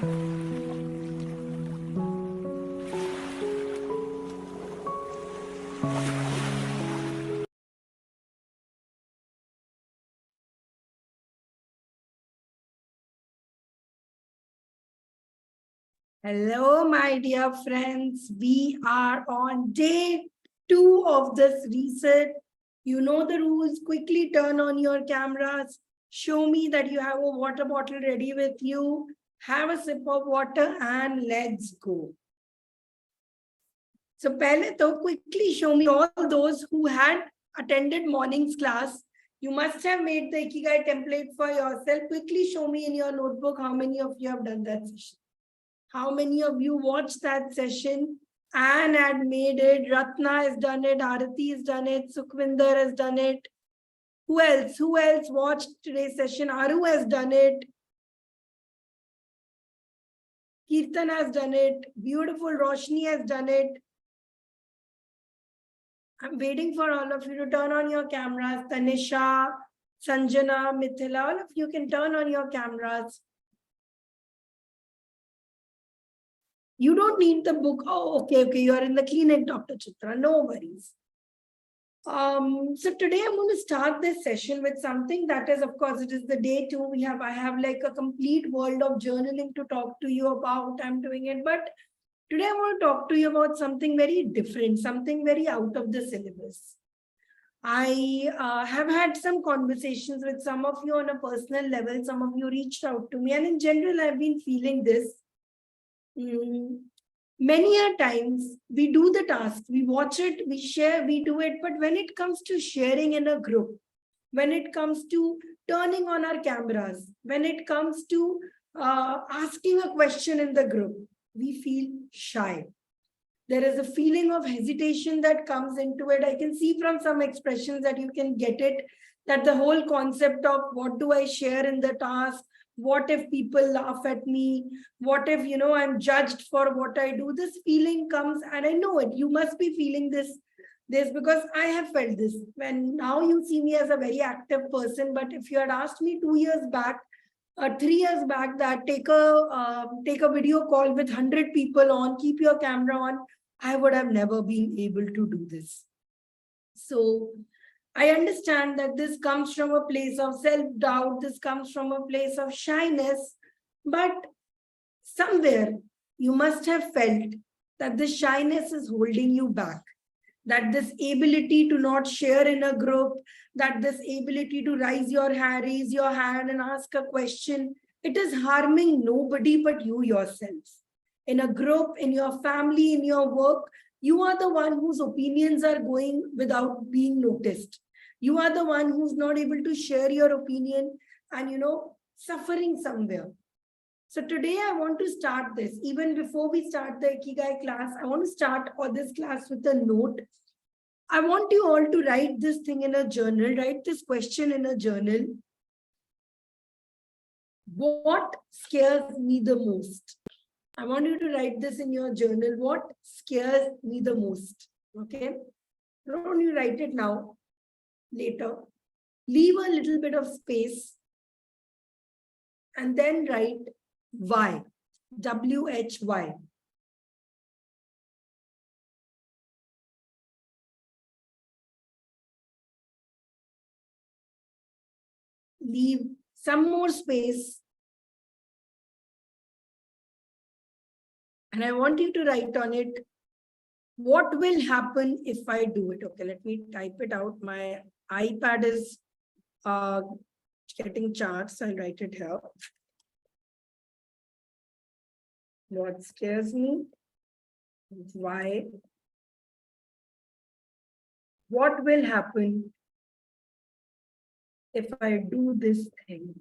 Hello, my dear friends. We are on day 2 of this reset. You know the rules. Quickly turn on your cameras. Show me that you have a water bottle ready with you. Have a sip of water and let's go. So, pehle to quickly show me all those who had attended morning's class. You must have made the Ikigai template for yourself. Quickly show me in your notebook how many of you have done that session. How many of you watched that session? Anne had made it, Ratna has done it, Arati has done it, Sukhvinder has done it. Who else? Who else watched today's session? Aru has done it. Kirtan has done it. Beautiful Roshni has done it. I'm waiting for all of you to turn on your cameras. Tanisha, Sanjana, Mithila, all of you can turn on your cameras. You don't need the book. Oh, okay, you are in the clinic, Dr. Chitra. No worries. So today I'm going to start this session with something that is, of course, it is the day 2. I have like a complete world of journaling to talk to you about. I'm doing it, but today I want to talk to you about something very different, something very out of the syllabus. I have had some conversations with some of you on a personal level. Some of you reached out to me, and in general, I've been feeling this. Many a times we do the task, we watch it, we share, we do it. But when it comes to sharing in a group, when it comes to turning on our cameras, when it comes to asking a question in the group, we feel shy. There is a feeling of hesitation that comes into it. I can see from some expressions that you can get it, that the whole concept of what do I share in the task, what if people laugh at me, what if I'm judged for what I do, this feeling comes. And I know it, you must be feeling this because I have felt this. When now you see me as a very active person, but if you had asked me 2 years back, 3 years back, that take a video call with 100 people on, keep your camera on, I would have never been able to do this. So I understand that this comes from a place of self-doubt, this comes from a place of shyness, but somewhere you must have felt that this shyness is holding you back, that this ability to not share in a group, that this ability to raise your hand and ask a question, it is harming nobody but you yourself. In a group, in your family, in your work, you are the one whose opinions are going without being noticed. You are the one who's not able to share your opinion and, suffering somewhere. So today I want to start this. Even before we start the Ikigai class, I want to start this class with a note. I want you all to write this thing in a journal, write this question in a journal. What scares me the most? I want you to write this in your journal. What scares me the most? Okay. Don't you write it now, later. Leave a little bit of space and then write why. WHY. Leave some more space. And I want you to write on it, what will happen if I do it? Okay, let me type it out. My iPad is getting charged, so I'll write it here. What scares me? Why? What will happen if I do this thing?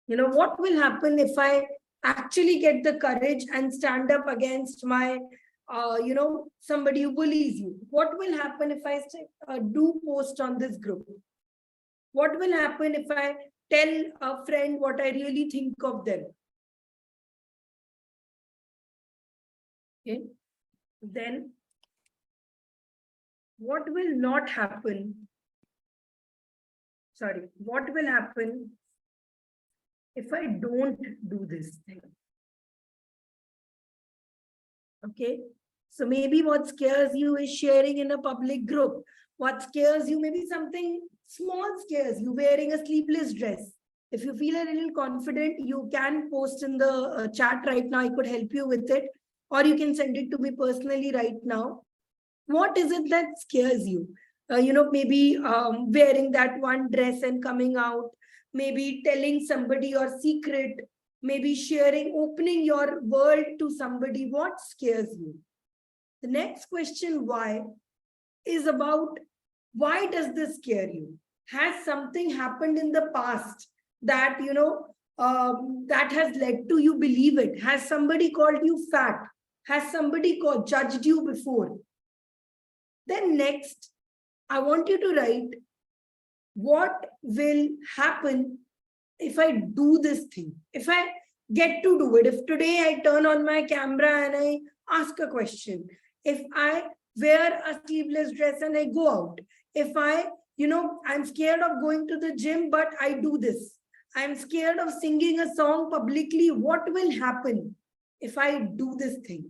What will happen if I actually get the courage and stand up against my, somebody who bullies you? What will happen if I do post on this group? What will happen if I tell a friend what I really think of them? Okay. Then what will not happen? Sorry, what will happen if I don't do this thing? Okay. So maybe what scares you is sharing in a public group. What scares you, maybe something small scares you, wearing a sleeveless dress. If you feel a little confident, you can post in the chat right now. I could help you with it. Or you can send it to me personally right now. What is it that scares you? Maybe wearing that one dress and coming out, maybe telling somebody your secret, maybe sharing, opening your world to somebody. What scares you? The next question, why, is about why does this scare you? Has something happened in the past that, that has led to you believe it? Has somebody called you fat? Has somebody judged you before? Then next, I want you to write, what will happen if I do this thing? If I get to do it, if today I turn on my camera and I ask a question, if I wear a sleeveless dress and I go out, if I'm scared of going to the gym, but I do this. I'm scared of singing a song publicly. What will happen if I do this thing?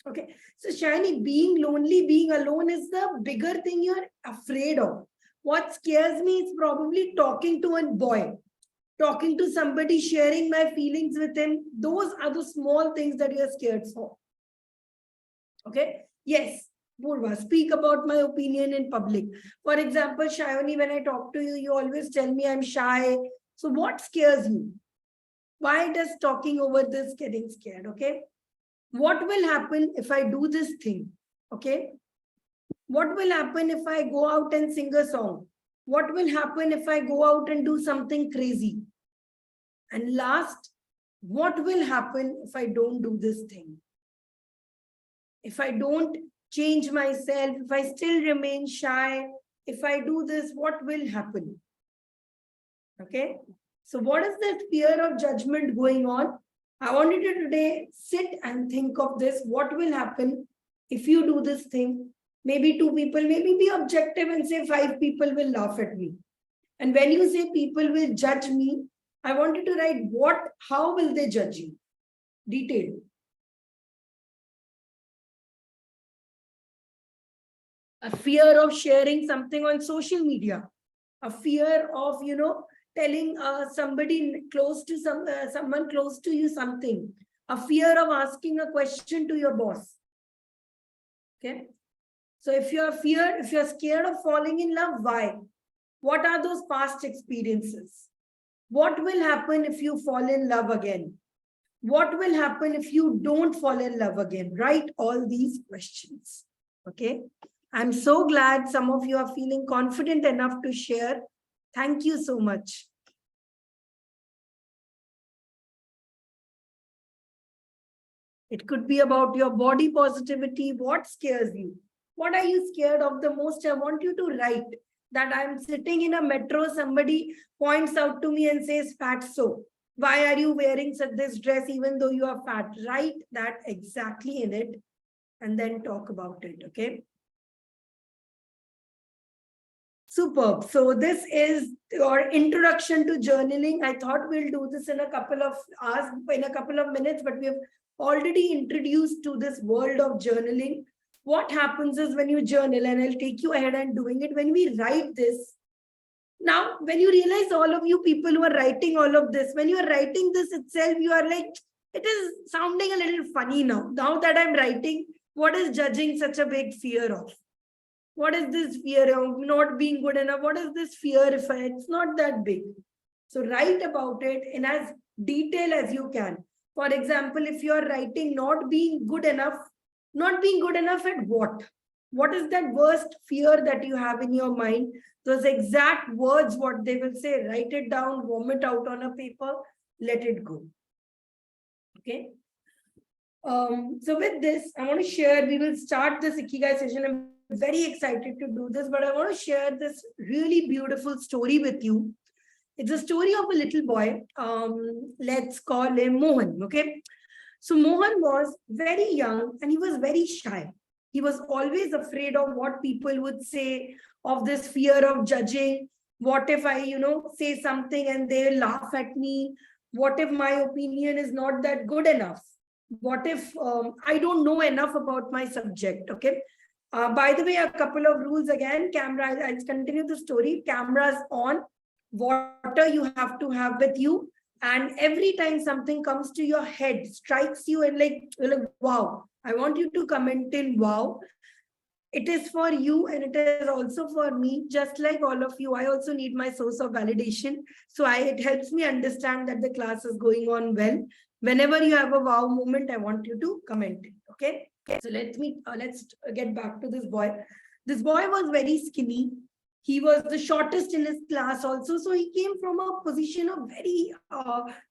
Okay, so Shiny, being lonely, being alone is the bigger thing you're afraid of. What scares me is probably talking to a boy, talking to somebody, sharing my feelings with him. Those are the small things that you're scared for. Okay, yes, Purva, speak about my opinion in public. For example, Shayoni, when I talk to you, you always tell me I'm shy. So what scares you? Why does talking over this getting scared? Okay. What will happen if I do this thing? Okay. What will happen if I go out and sing a song? What will happen if I go out and do something crazy? And last, what will happen if I don't do this thing? If I don't change myself, if I still remain shy, if I do this, what will happen? Okay. So what is that fear of judgment going on? I want you to today sit and think of this. What will happen if you do this thing? Maybe 2 people, maybe be objective and say 5 people will laugh at me. And when you say people will judge me, I want you to write how will they judge you? Detailed. A fear of sharing something on social media. A fear of, telling somebody close to someone close to you something. A fear of asking a question to your boss. Okay. So if you're scared of falling in love, why? What are those past experiences? What will happen if you fall in love again? What will happen if you don't fall in love again? Write all these questions. Okay. I'm so glad some of you are feeling confident enough to share. Thank you so much. It could be about your body positivity. What scares you? What are you scared of the most? I want you to write that I'm sitting in a metro, somebody points out to me and says, fat so. Why are you wearing this dress even though you are fat? Write that exactly in it and then talk about it, okay? Superb. So this is your introduction to journaling. I thought we'll do this in a couple of hours, in a couple of minutes, but we have already introduced to this world of journaling. What happens is when you journal, and I'll take you ahead and doing it, when we write this, now when you realize all of you people who are writing all of this, when you are writing this itself, you are like, it is sounding a little funny now. Now that I'm writing, what is judging such a big fear of? What is this fear of not being good enough? What is this fear if it's not that big? So write about it in as detail as you can. For example, if you're writing not being good enough at what? What is that worst fear that you have in your mind? Those exact words, what they will say, write it down, vomit out on a paper, let it go. Okay. So with this, I want to share, we will start this Ikigai session. I'm very excited to do this, but I want to share this really beautiful story with you. It's a story of a little boy. Let's call him Mohan. Okay. So Mohan was very young and he was very shy. He was always afraid of what people would say, of this fear of judging. What if I, say something and they laugh at me? What if my opinion is not that good enough? What if I don't know enough about my subject? Okay. By the way, a couple of rules again. Camera, I'll continue the story. Cameras on, water you have to have with you. And every time something comes to your head, strikes you, and like wow, I want you to comment in wow. It is for you and it is also for me, just like all of you. I also need my source of validation. So it helps me understand that the class is going on well. Whenever you have a wow moment, I want you to comment it. Okay. So let's get back to this boy. This boy was very skinny. He was the shortest in his class also. So he came from a position of very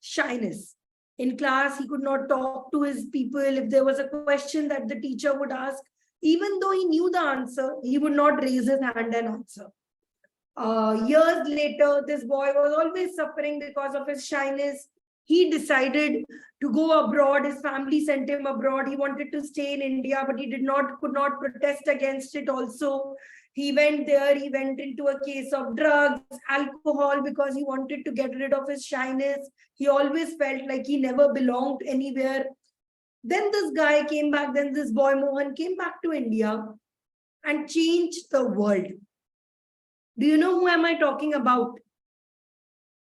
shyness. In class, he could not talk to his people. If there was a question that the teacher would ask, even though he knew the answer, he would not raise his hand and answer. Years later, this boy was always suffering because of his shyness. He decided to go abroad. His family sent him abroad. He wanted to stay in India, but he could not protest against it also. He went there, he went into a case of drugs, alcohol, because he wanted to get rid of his shyness. He always felt like he never belonged anywhere. Then this guy came back, then this boy Mohan came back to India and changed the world. Do you know who am I talking about?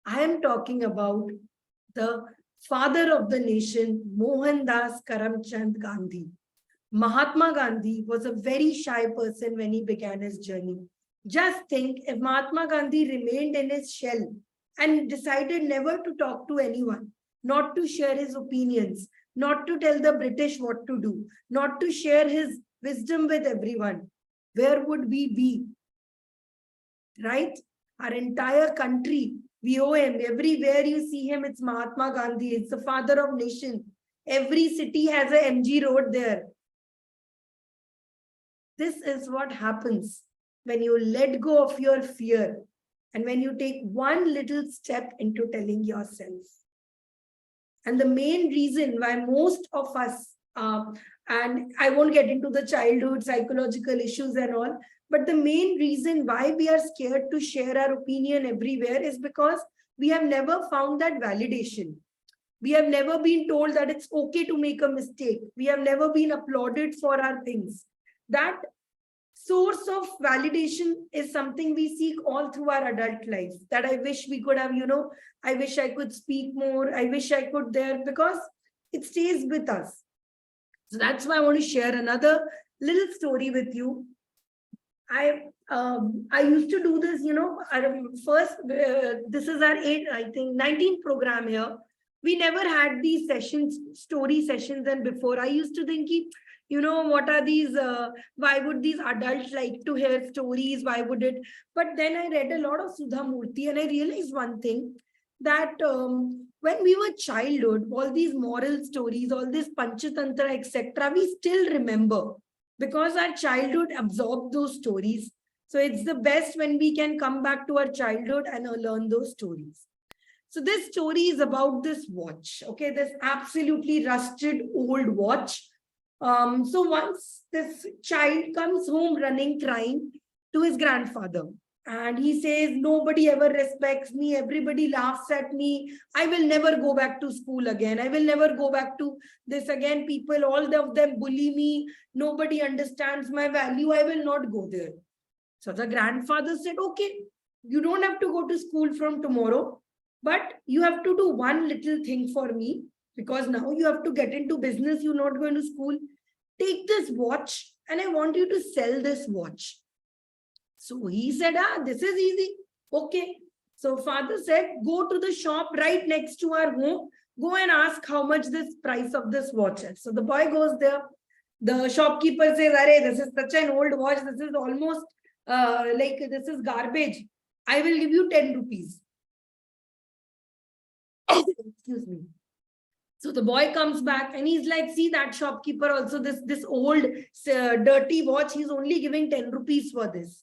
I am talking about the father of the nation, Mohandas Karamchand Gandhi. Mahatma Gandhi was a very shy person when he began his journey. Just think, if Mahatma Gandhi remained in his shell and decided never to talk to anyone, not to share his opinions, not to tell the British what to do, not to share his wisdom with everyone, where would we be? Right? Our entire country, we owe him. Everywhere you see him, it's Mahatma Gandhi. It's the father of nation. Every city has a MG road there. This is what happens when you let go of your fear and when you take one little step into telling yourself. And the main reason why most of us, and I won't get into the childhood psychological issues and all, but the main reason why we are scared to share our opinion everywhere is because we have never found that validation. We have never been told that it's okay to make a mistake. We have never been applauded for our things. That source of validation is something we seek all through our adult life. That I wish we could have, I wish I could speak more. I wish I could there, because it stays with us. So that's why I want to share another little story with you. I used to do this, first, this is our 19th program here. We never had these sessions, story sessions. And before, I used to think, what are these, why would these adults like to hear stories? Why would it? But then I read a lot of Sudha Murthy and I realized one thing, that when we were childhood, all these moral stories, all this Panchatantra, etc., we still remember, because our childhood absorbed those stories. So it's the best when we can come back to our childhood and learn those stories. So this story is about this watch, okay, this absolutely rusted old watch. So once this child comes home running, crying to his grandfather, and he says, nobody ever respects me, everybody laughs at me, I will never go back to school again, I will never go back to this again, people, all of them bully me, nobody understands my value, I will not go there. So the grandfather said, okay, you don't have to go to school from tomorrow, but you have to do one little thing for me, because now you have to get into business, you're not going to school. Take this watch and I want you to sell this watch. So he said, this is easy. Okay. So father said, go to the shop right next to our home, go and ask how much this price of this watch is. So the boy goes there. The shopkeeper says, Arey, this is such an old watch. This is almost this is garbage. I will give you 10 rupees. Excuse me. So the boy comes back and he's like, see that shopkeeper also, this old dirty watch, he's only giving 10 rupees for this.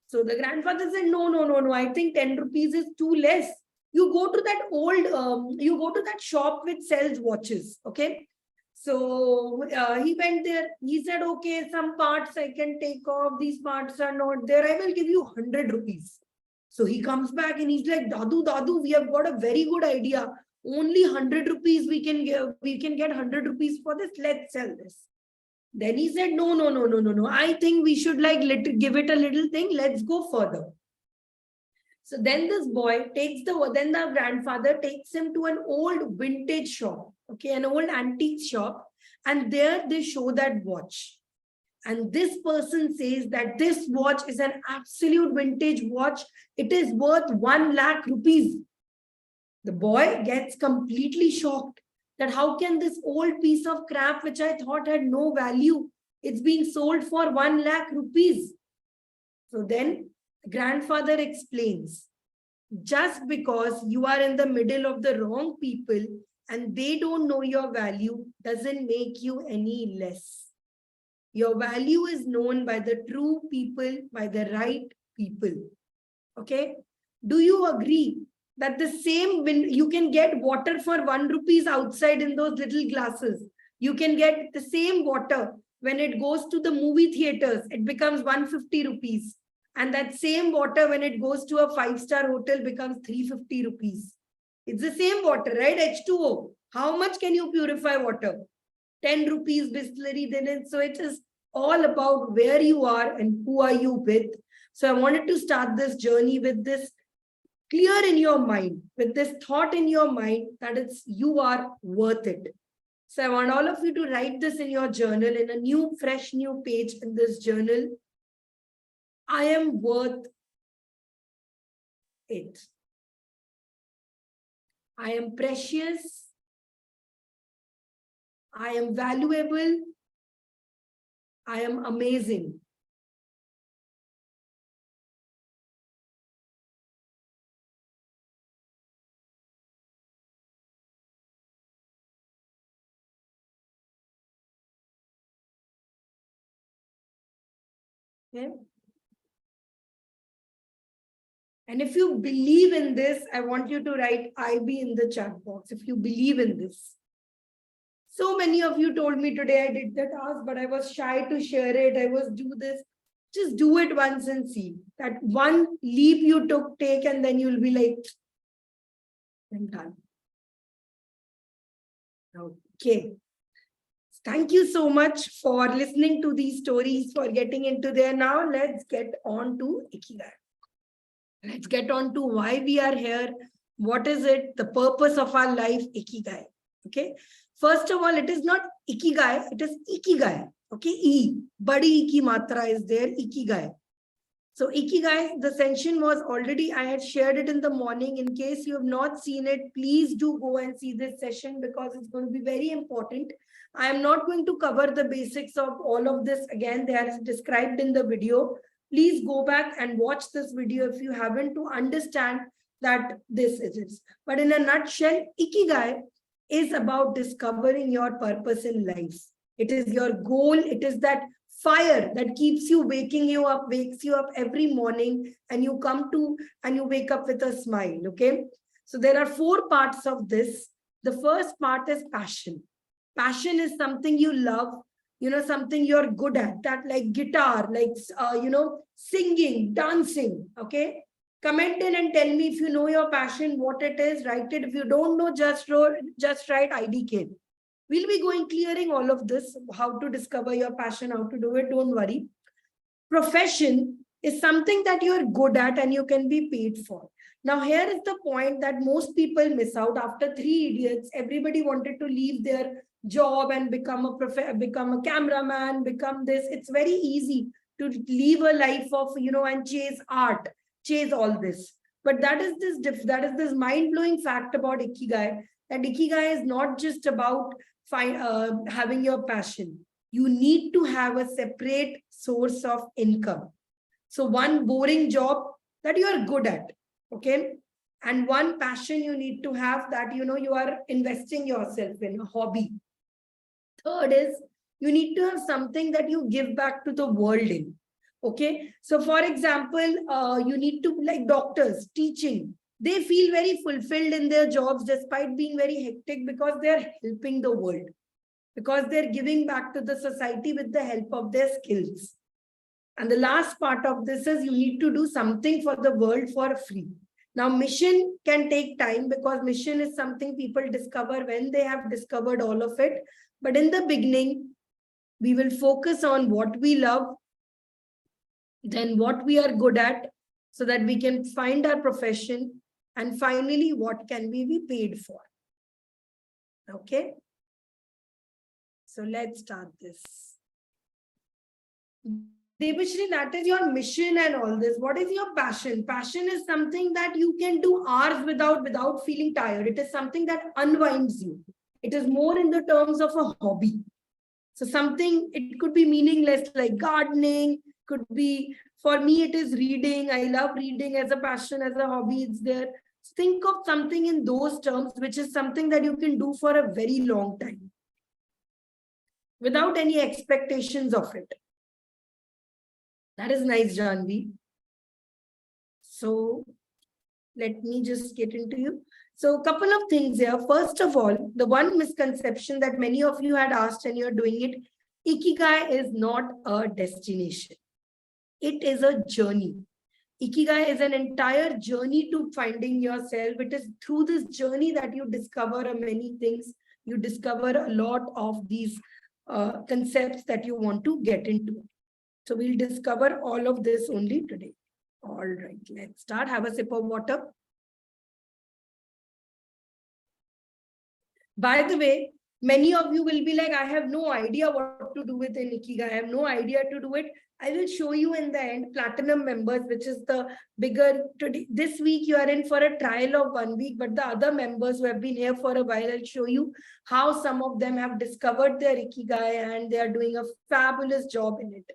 So the grandfather said, no, I think 10 rupees is too less. You go to that you go to that shop which sells watches, okay? So he went there. He said, okay, some parts I can take off. These parts are not there. I will give you 100 rupees. So he comes back and he's like, Dadu, we have got a very good idea. Only 100 rupees we can get 100 rupees for this. Let's sell this. Then he said, no. I think we should give it a little thing. Let's go further. So then this boy then the grandfather takes him to an old vintage shop, okay, an old antique shop. And there they show that watch. And this person says that this watch is an absolute vintage watch. It is worth 1 lakh rupees. The boy gets completely shocked that how can this old piece of crap, which I thought had no value, it's being sold for 1 lakh rupees. So then grandfather explains, just because you are in the middle of the wrong people and they don't know your value doesn't make you any less. Your value is known by the true people, by the right people. Okay? Do you agree that the same, when you can get water for 1 rupees outside in those little glasses, you can get the same water when it goes to the movie theaters, it becomes 150 rupees. And that same water, when it goes to a 5-star hotel, becomes 350 rupees. It's the same water, right? H2O. How much can you purify water? 10 rupees distillery. So it is all about where you are and who are you with. So I wanted to start this journey with this clear in your mind, with this thought in your mind that you are worth it. So I want all of you to write this in your journal, in a fresh new page in this journal. I am worth it. I am precious. I am valuable. I am amazing. Okay. And if you believe in this, I want you to write IB in the chat box. If you believe in this. So many of you told me today I did the task, but I was shy to share it. I was do this. Just do it once and see. That one leap you take, and then you'll be like, I'm done. Okay. Thank you so much for listening to these stories, for getting into there. Now let's get on to Ikigai. Let's get on to why we are here. What is it? The purpose of our life, Ikigai. Okay. First of all, it is not Ikigai, it is Ikigai. Okay. E. Badi E ki matra is there, Ikigai. So Ikigai, the session was already, I had shared it in the morning. In case you have not seen it, please do go and see this session because it's going to be very important. I am not going to cover the basics of all of this again. They are described in the video. Please go back and watch this video if you haven't, to understand that this is it. But in a nutshell, Ikigai is about discovering your purpose in life. It is your goal. It is that fire that keeps you wakes you up every morning, and you wake up with a smile. Okay. So there are 4 parts of this. The first part is passion. Passion is something you love, something you're good at, that like guitar, like, singing, dancing. Okay. Comment in and tell me if you know your passion, what it is, write it. If you don't know, just write IDK. We'll be clearing all of this, how to discover your passion, how to do it. Don't worry. Profession is something that you're good at and you can be paid for. Now, here is the point that most people miss out. After 3 Idiots, everybody wanted to leave their job and become a cameraman, become this. It's very easy to leave a life of, and chase art, chase all this. But that is this mind-blowing fact about Ikigai, that Ikigai is not just about having your passion. You need to have a separate source of income. So one boring job that you are good at, okay? And one passion you need to have that, you are investing yourself in, a hobby. Third is, you need to have something that you give back to the world in, okay? So for example, you need to, like doctors, teaching. They feel very fulfilled in their jobs despite being very hectic because they're helping the world, because they're giving back to the society with the help of their skills. And the last part of this is you need to do something for the world for free. Now, mission can take time because mission is something people discover when they have discovered all of it. But in the beginning, we will focus on what we love, then what we are good at, so that we can find our profession, and finally, what can we be paid for? Okay. So let's start this. Debashri, that is your mission and all this. What is your passion? Passion is something that you can do hours without feeling tired. It is something that unwinds you. It is more in the terms of a hobby. So something, it could be meaningless like gardening, could be, for me, it is reading. I love reading as a passion, as a hobby. It's there. Think of something in those terms, which is something that you can do for a very long time without any expectations of it. That is nice, Janvi. So let me just get into you. So a couple of things here. First of all, the one misconception that many of you had asked and you're doing it, Ikigai is not a destination. It is a journey. Ikigai is an entire journey to finding yourself. It is through this journey that you discover many things. You discover a lot of these concepts that you want to get into. So we'll discover all of this only today. All right, let's start. Have a sip of water. By the way, many of you will be like, I have no idea what to do with an Ikigai. I have no idea to do it. I will show you in the end, platinum members, which is the bigger. Today, this week you are in for a trial of 1 week, but the other members who have been here for a while, I'll show you how some of them have discovered their Ikigai and they are doing a fabulous job in it.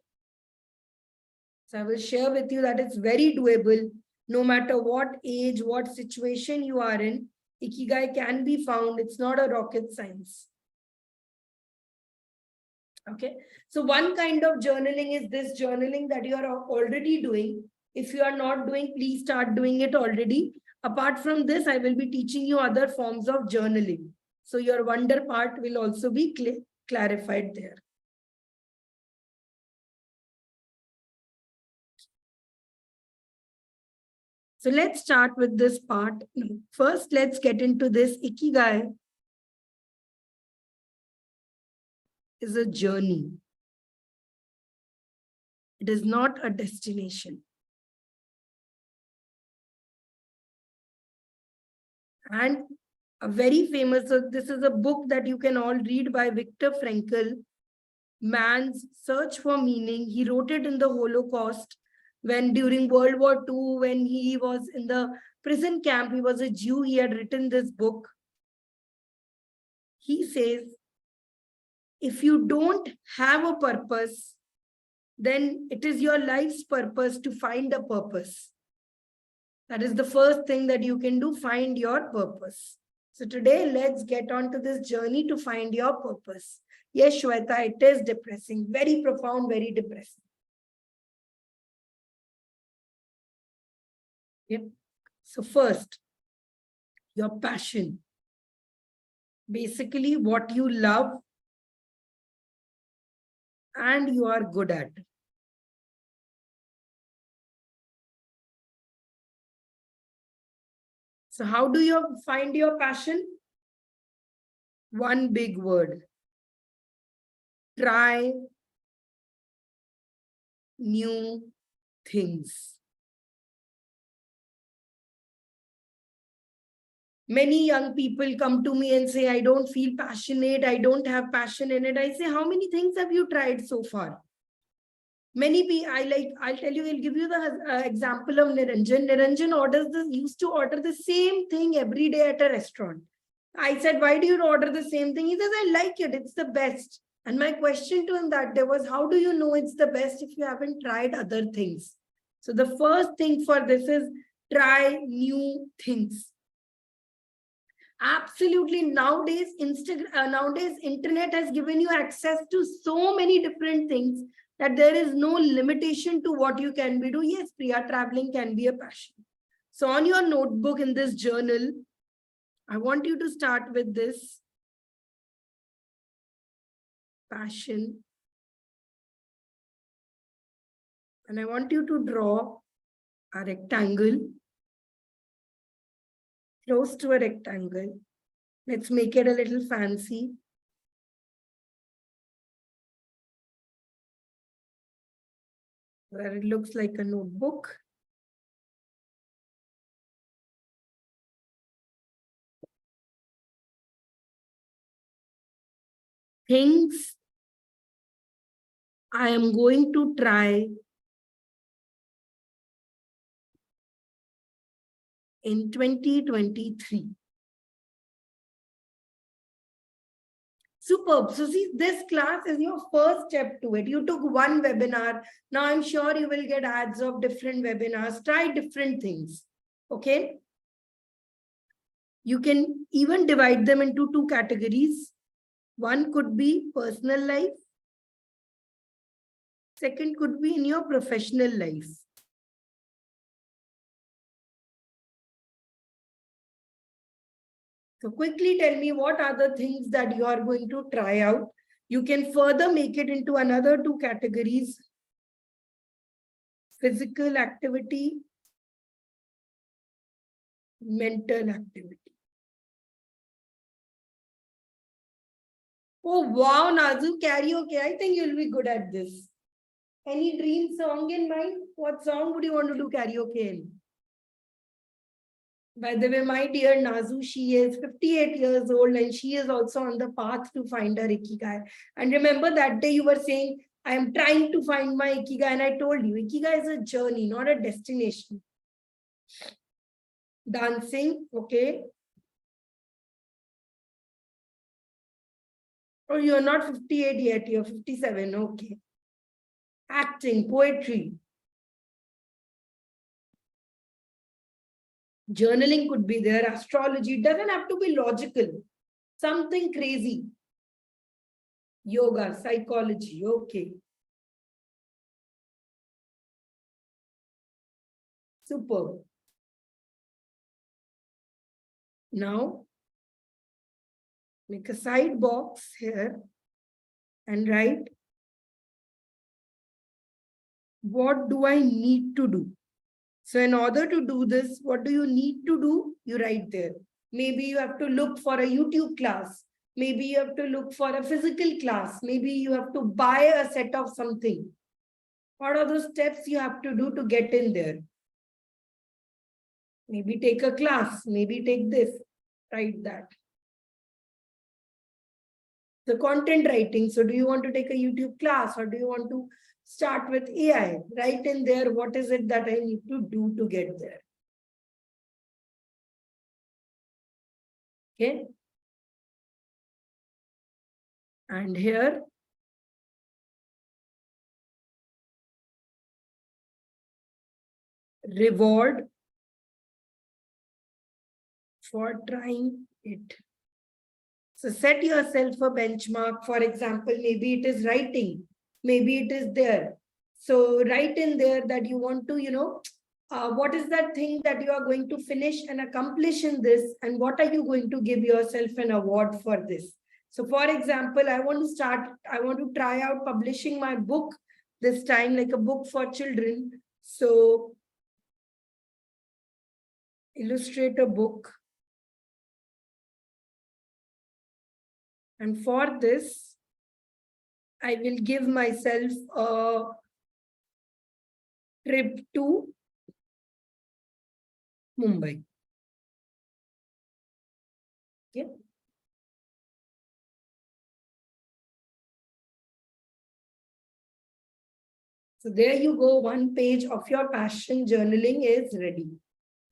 So I will share with you that it's very doable, no matter what age, what situation you are in. Ikigai can be found. It's not a rocket science. Okay. So one kind of journaling is this journaling that you are already doing. If you are not doing, please start doing it already. Apart from this, I will be teaching you other forms of journaling. So your wonder part will also be clarified there. So let's start with this part. First, let's get into this. Ikigai is a journey. It is not a destination. And a very famous, so this is a book that you can all read by Viktor Frankl, Man's Search for Meaning. He wrote it in the Holocaust, when during World War II, when he was in the prison camp, he was a Jew, he had written this book. He says, if you don't have a purpose, then it is your life's purpose to find a purpose. That is the first thing that you can do, find your purpose. So today, let's get on to this journey to find your purpose. Yes, Shweta, it is depressing, very profound, very depressing. Yep. So first, your passion. Basically, what you love and you are good at. So how do you find your passion? One big word. Try new things. Many young people come to me and say, I don't feel passionate. I don't have passion in it. I say, how many things have you tried so far? Many people, I'll tell you, I'll give you the example of Niranjan. Niranjan used to order the same thing every day at a restaurant. I said, why do you order the same thing? He says, I like it. It's the best. And my question to him that day was, how do you know it's the best if you haven't tried other things? So the first thing for this is try new things. Absolutely. Nowadays, internet has given you access to so many different things that there is no limitation to what you can be doing. Yes, Priya, traveling can be a passion. So on your notebook in this journal, I want you to start with this passion And I want you to draw a rectangle, close to a rectangle. Let's make it a little fancy. Where it looks like a notebook. Things I am going to try in 2023. Superb. So see, this class is your first step to it. You took one webinar. Now I'm sure you will get ads of different webinars. Try different things. Okay. You can even divide them into two categories. One could be personal life. Second could be in your professional life. So quickly tell me what are the things that you are going to try out. You can further make it into another two categories. Physical activity, mental activity. Oh, wow, Nazu, karaoke. I think you'll be good at this. Any dream song in mind? What song would you want to do karaoke in? By the way, my dear Nazu, she is 58 years old and she is also on the path to find her Ikigai. And remember that day you were saying, I am trying to find my Ikigai. And I told you, Ikigai is a journey, not a destination. Dancing, okay. Oh, you're not 58 yet, you're 57, okay. Acting, poetry. Journaling could be there, astrology. It doesn't have to be logical. Something crazy. Yoga, psychology, okay. Superb. Now, make a side box here and write, what do I need to do? So in order to do this, what do you need to do? You write there. Maybe you have to look for a YouTube class. Maybe you have to look for a physical class. Maybe you have to buy a set of something. What are those steps you have to do to get in there? Maybe take a class. Maybe take this. Write that. The content writing. So do you want to take a YouTube class or do you want to start with AI? Write in there, what is it that I need to do to get there? Okay. And here, reward for trying it. So set yourself a benchmark. For example, maybe it is writing. Maybe it is there. So write in there that you want to, what is that thing that you are going to finish and accomplish in this? And what are you going to give yourself an award for this? So for example, I want to try out publishing my book this time, like a book for children. So illustrate a book. And for this, I will give myself a trip to Mumbai. Okay. So there you go. One page of your passion journaling is ready.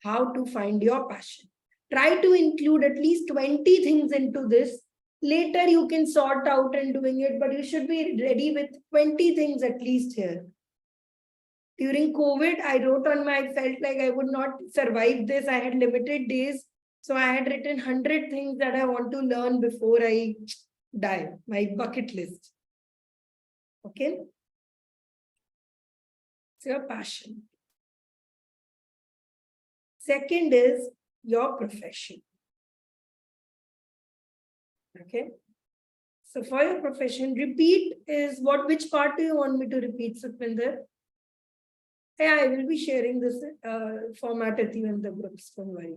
How to find your passion. Try to include at least 20 things into this. Later you can sort out and doing it, but you should be ready with 20 things at least here. During COVID, I wrote on my, I felt like I would not survive this. I had limited days. So I had written 100 things that I want to learn before I die, my bucket list. Okay. It's your passion. Second is your profession. Okay. So for your profession, repeat is what, which part do you want me to repeat, Sukhvinder? Yeah, I will be sharing this format with you in the groups, don't worry.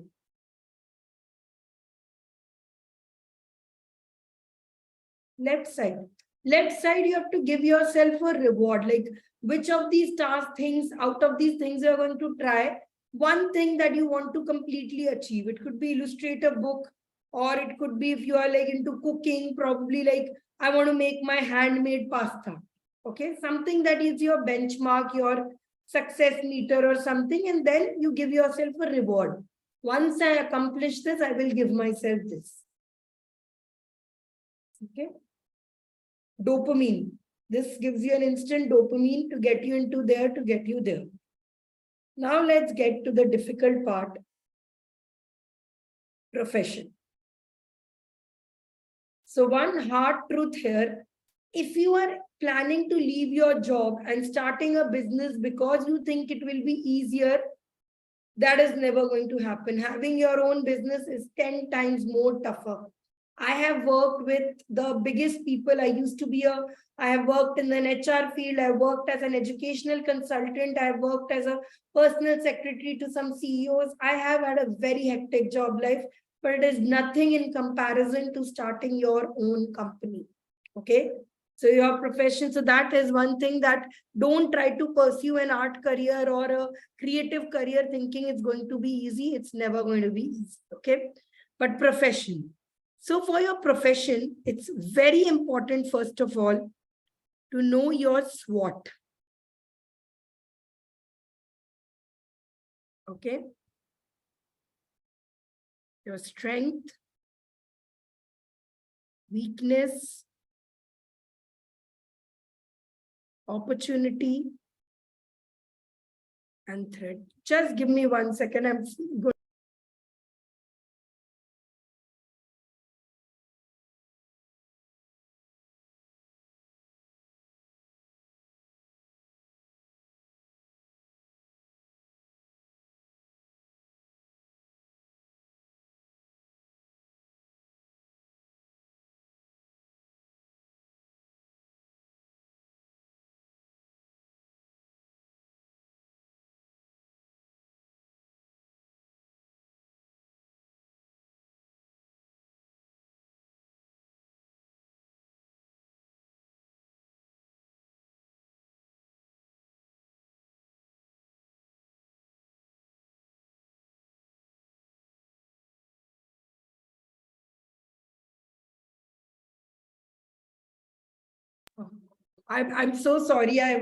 Left side. Left side, you have to give yourself a reward. Like which of these task things, out of these things you're going to try, one thing that you want to completely achieve. It could be illustrate a book, or it could be if you are like into cooking, probably like I want to make my handmade pasta. Okay, something that is your benchmark, your success meter or something, and then you give yourself a reward. Once I accomplish this, I will give myself this. Okay. Dopamine. This gives you an instant dopamine to get you into there, to get you there. Now let's get to the difficult part. Profession. So one hard truth here, if you are planning to leave your job and starting a business because you think it will be easier, that is never going to happen. Having your own business is 10 times more tougher. I have worked with the biggest people. I have worked in an HR field. I worked as an educational consultant. I worked as a personal secretary to some CEOs. I have had a very hectic job life, but it is nothing in comparison to starting your own company. Okay. So your profession, so that is one thing, that don't try to pursue an art career or a creative career thinking it's going to be easy. It's never going to be easy. Okay. But profession. So for your profession, it's very important, first of all, to know your SWOT. Okay. Your strength, weakness, opportunity, and threat. Just give me 1 second. I'm going. I'm so sorry. I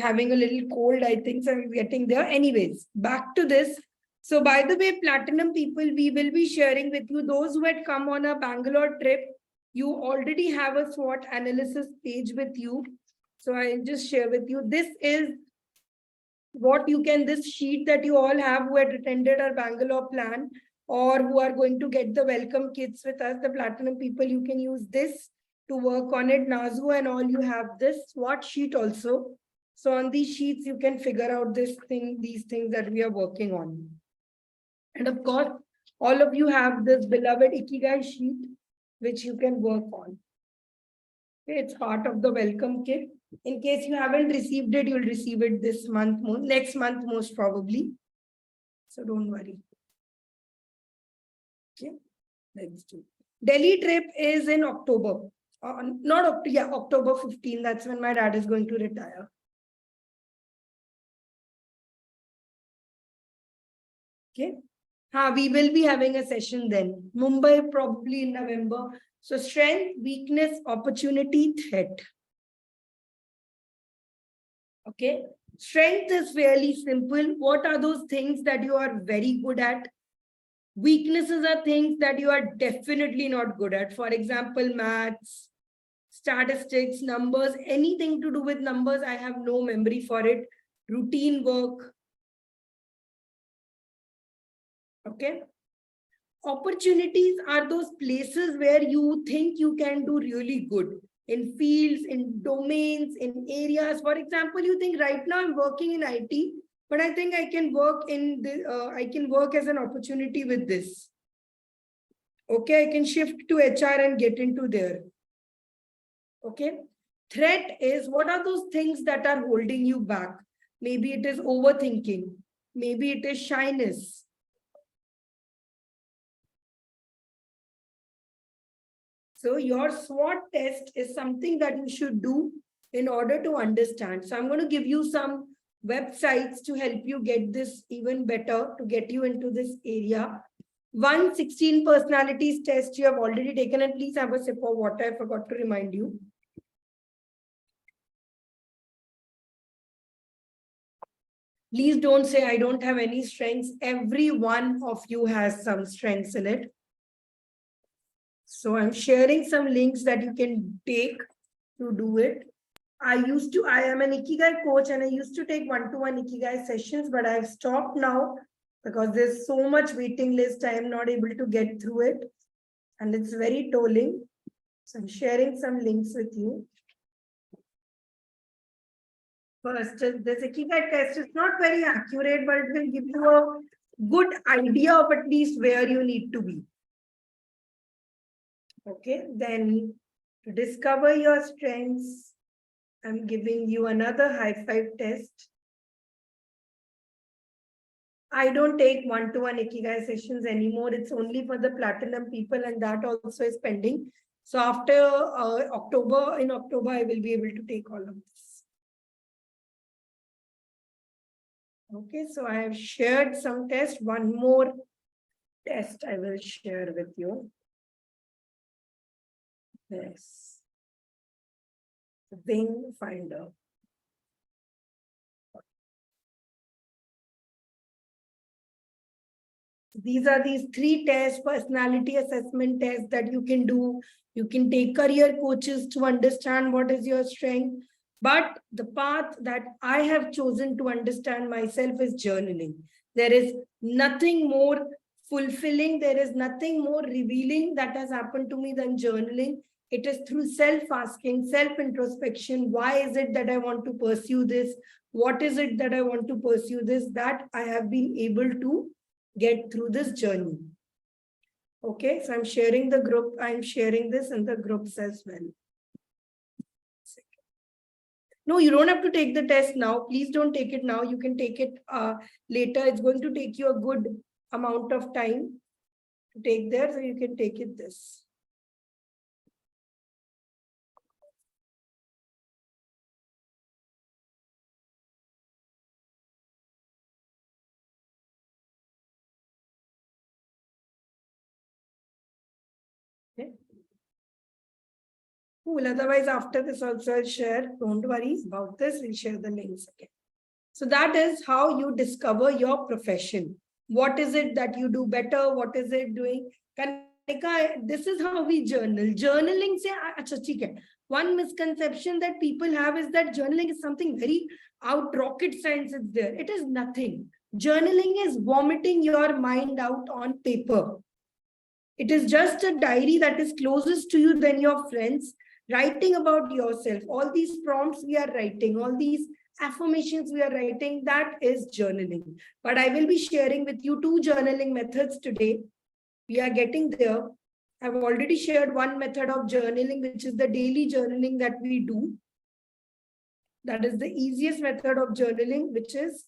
having a little cold. I think so I'm getting there. Anyways, back to this. So by the way, Platinum people, we will be sharing with you those who had come on a Bangalore trip. You already have a SWOT analysis page with you. So I'll just share with you. This is what you can, this sheet that you all have who had attended our Bangalore plan or who are going to get the welcome kits with us, the Platinum people, you can use this to work on it. Nazu and all, you have this SWOT sheet also. So on these sheets, you can figure out these things that we are working on. And of course, all of you have this beloved Ikigai sheet, which you can work on. Okay, it's part of the welcome kit. In case you haven't received it, you'll receive it this month, next month, most probably. So don't worry. Okay, let's do. Delhi trip is in October. Not October, yeah, October 15. That's when my dad is going to retire. Okay. We will be having a session then. Mumbai probably in November. So strength, weakness, opportunity, threat. Okay. Strength is fairly simple. What are those things that you are very good at? Weaknesses are things that you are definitely not good at. For example, maths, statistics, numbers, anything to do with numbers, I have no memory for it. Routine work. Okay. Opportunities are those places where you think you can do really good in fields, in domains, in areas. For example, you think right now I'm working in IT, but I think I can work in the, I can work as an opportunity with this. Okay, I can shift to HR and get into there. Okay. Threat is, what are those things that are holding you back? Maybe it is overthinking. Maybe it is shyness. So your SWOT test is something that you should do in order to understand. So I'm going to give you some websites to help you get this even better, to get you into this area. 116 personalities test you have already taken, and please have a sip of water. I forgot to remind you. Please don't say I don't have any strengths. Every one of you has some strengths in it. So I'm sharing some links that you can take to do it. I am an Ikigai coach and I used to take one-to-one Ikigai sessions, but I've stopped now because there's so much waiting list. I am not able to get through it and it's very tolling. So I'm sharing some links with you. First, this Ikigai test is not very accurate, but it will give you a good idea of at least where you need to be. Okay, then to discover your strengths, I'm giving you another high five test. I don't take one-to-one Ikigai sessions anymore. It's only for the platinum people, and that also is pending. So after October, I will be able to take all of this. Okay, so I have shared some tests. One more test I will share with you. Yes. Wing Finder. These are these 3 tests, personality assessment tests that you can do. You can take career coaches to understand what is your strength. But the path that I have chosen to understand myself is journaling. There is nothing more fulfilling. There is nothing more revealing that has happened to me than journaling. It is through self-asking, self-introspection. Why is it that I want to pursue this? What is it that I want to pursue this? That I have been able to get through this journey. Okay, so I'm sharing the group. I'm sharing this in the groups as well. No, you don't have to take the test now. Please don't take it now. You can take it later. It's going to take you a good amount of time to take there. So you can take it this. Okay. Cool. Otherwise, after this also I'll share. Don't worry about this. We'll share the links again. So that is how you discover your profession. What is it that you do better? What is it doing? Kanika, this is how we journal. Journaling, say, one misconception that people have is that journaling is something very out, rocket science is there. It is nothing. Journaling is vomiting your mind out on paper. It is just a diary that is closest to you than your friends, writing about yourself. All these prompts we are writing, all these affirmations we are writing, that is journaling. But I will be sharing with you 2 journaling methods today. We are getting there. I've already shared one method of journaling, which is the daily journaling that we do. That is the easiest method of journaling, which is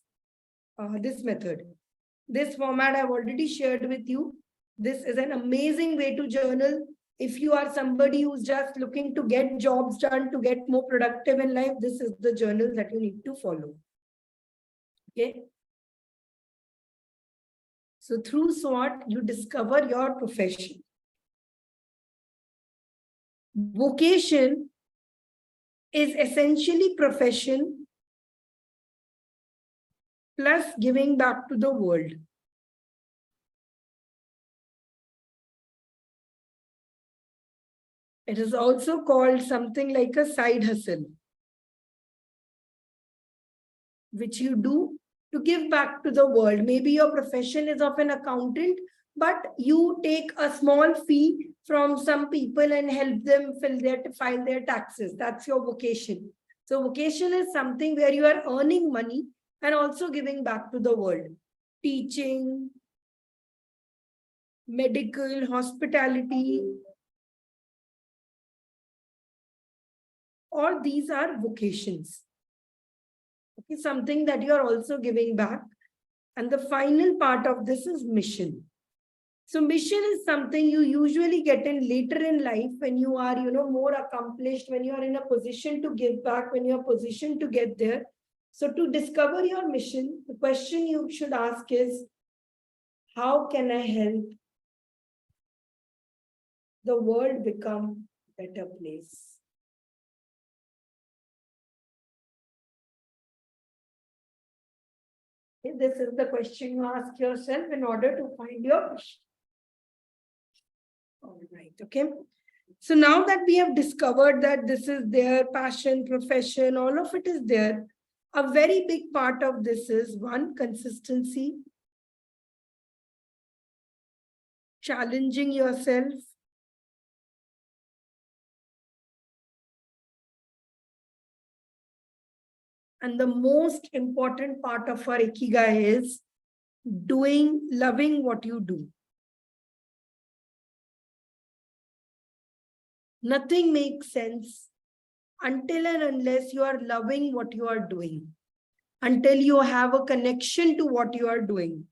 this method. This format I've already shared with you. This is an amazing way to journal. If you are somebody who's just looking to get jobs done, to get more productive in life, this is the journal that you need to follow. Okay. So through SWOT, you discover your profession. Vocation is essentially profession plus giving back to the world. It is also called something like a side hustle, which you do to give back to the world. Maybe your profession is of an accountant, but you take a small fee from some people and help them file their taxes. That's your vocation. So vocation is something where you are earning money and also giving back to the world. Teaching, medical, hospitality, all these are vocations. Okay, something that you are also giving back. And the final part of this is mission. So mission is something you usually get in later in life when you are, more accomplished, when you are in a position to give back, when you are positioned to get there. So to discover your mission, the question you should ask is, how can I help the world become a better place? Okay, this is the question you ask yourself in order to find your mission. All right, okay. So now that we have discovered that this is their passion, profession, all of it is there, a very big part of this is one, consistency, challenging yourself, and the most important part of our Ikigai is loving what you do. Nothing makes sense until and unless you are loving what you are doing, until you have a connection to what you are doing.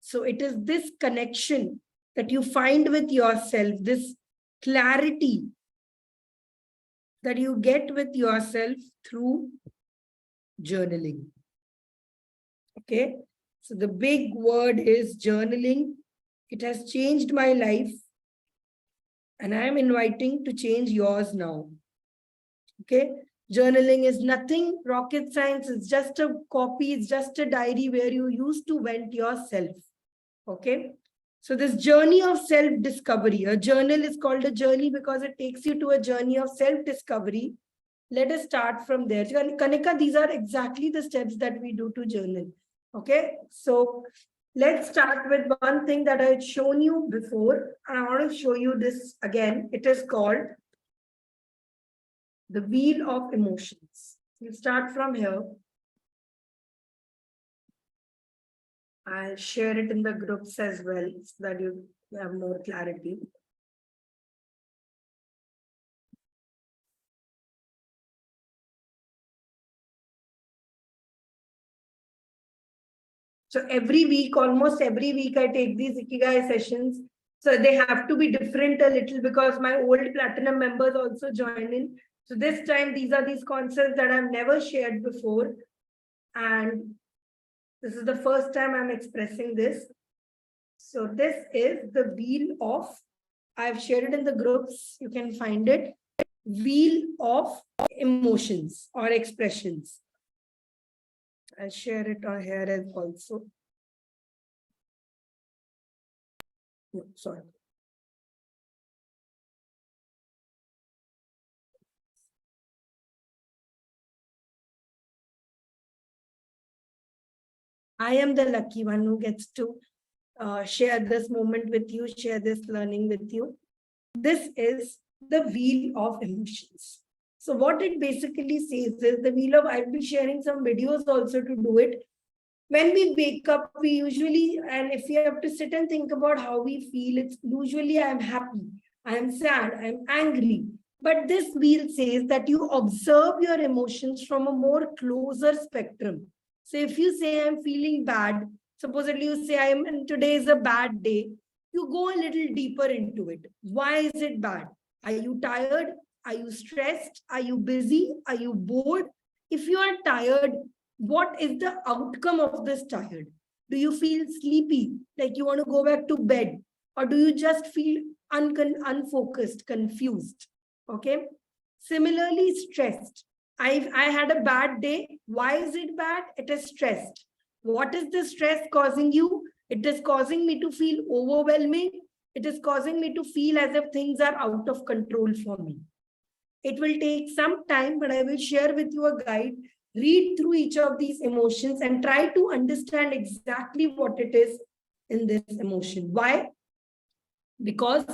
So it is this connection that you find with yourself, this clarity that you get with yourself through journaling. Okay, so the big word is journaling. It has changed my life, and I am inviting to change yours now. Okay, journaling is nothing rocket science. It's just a copy, it's just a diary where you used to vent yourself. Okay, so this journey of self-discovery, a journal is called a journey because it takes you to a journey of self-discovery. Let us start from there. Kanika, these are exactly the steps that we do to journal. Okay, so let's start with one thing that I had shown you before. I want to show you this again. It is called the wheel of emotions. We'll start from here. I'll share it in the groups as well so that you have more clarity. So every week, almost every week, I take these Ikigai sessions. So they have to be different a little because my old platinum members also join in. So this time, these are these concepts that I've never shared before. And this is the first time I'm expressing this. So this is the wheel of, I've shared it in the groups. You can find it. Wheel of emotions or expressions. I'll share it on here as also. No, sorry. I am the lucky one who gets to share this moment with you, share this learning with you. This is the wheel of emotions. So what it basically says is the wheel of, I'll be sharing some videos also to do it. When we wake up, we usually, and if we have to sit and think about how we feel, it's usually I'm happy, I'm sad, I'm angry. But this wheel says that you observe your emotions from a more closer spectrum. So if you say I'm feeling bad, supposedly you say today is a bad day, you go a little deeper into it. Why is it bad? Are you tired? Are you stressed? Are you busy? Are you bored? If you are tired, what is the outcome of this tired? Do you feel sleepy, like you want to go back to bed? Or do you just feel unfocused, confused? Okay. Similarly, stressed. I had a bad day. Why is it bad? It is stressed. What is the stress causing you? It is causing me to feel overwhelming. It is causing me to feel as if things are out of control for me. It will take some time, but I will share with you a guide. Read through each of these emotions and try to understand exactly what it is in this emotion. Why? Because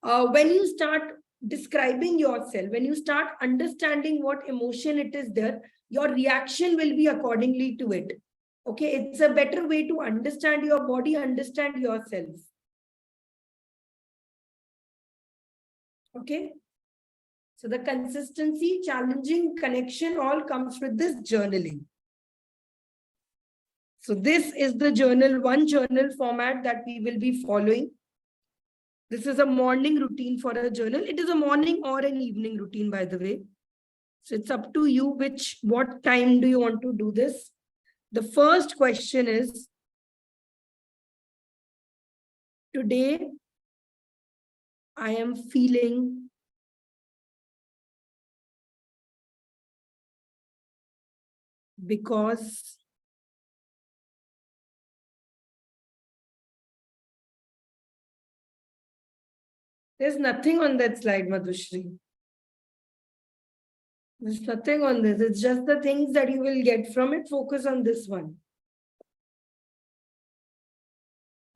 when you start describing yourself, when you start understanding what emotion it is there, your reaction will be accordingly to it. Okay, it's a better way to understand your body, understand yourself. Okay, So the consistency, challenging, connection all comes with this journaling. So this is the journal, one journal format that we will be following. This is a morning routine for a journal. It is a morning or an evening routine, by the way. So it's up to you what time do you want to do this. The first question is, today I am feeling because there's nothing on that slide, Madhushri. There's nothing on this. It's just the things that you will get from it. Focus on this one.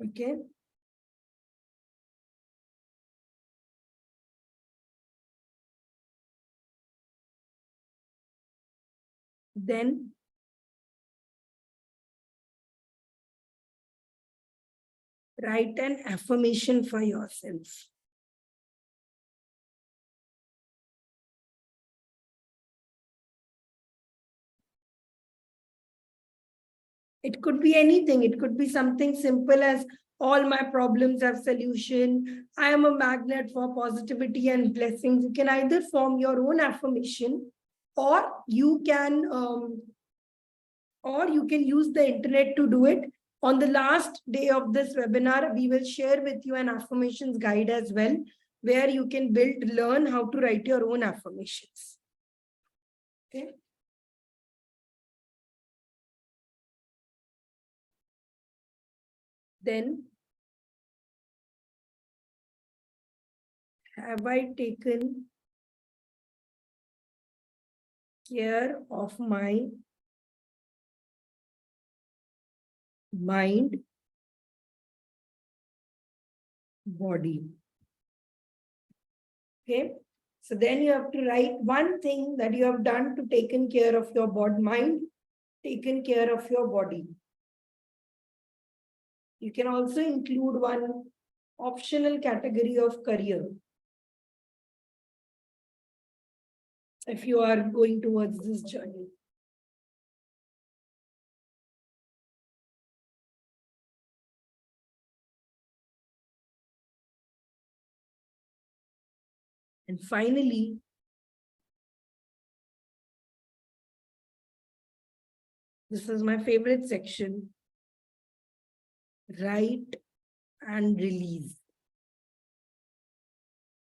Okay. Then write an affirmation for yourself. It could be anything. It could be something simple as all my problems have solution. I am a magnet for positivity and blessings. You can either form your own affirmation, or you can use the internet to do it. On the last day of this webinar, we will share with you an affirmations guide as well, where you can learn how to write your own affirmations. Okay. Then, have I taken care of my mind, body? Okay. So then you have to write one thing that you have done to taken care of your mind, taken care of your body. You can also include one optional category of career if you are going towards this journey. And finally, this is my favorite section, write and release.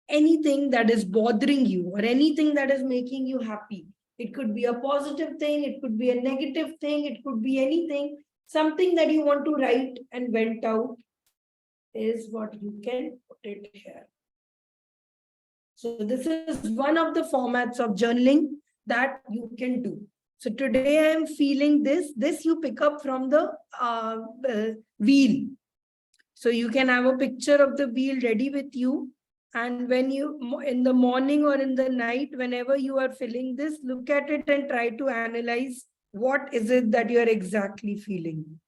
Anything that is bothering you or anything that is making you happy. It could be a positive thing, it could be a negative thing, it could be anything, something that you want to write and vent out is what you can put it here. So this is one of the formats of journaling that you can do. So today I am feeling this you pick up from the wheel. So you can have a picture of the wheel ready with you. And when you, in the morning or in the night, whenever you are feeling this, look at it and try to analyze what is it that you are exactly feeling.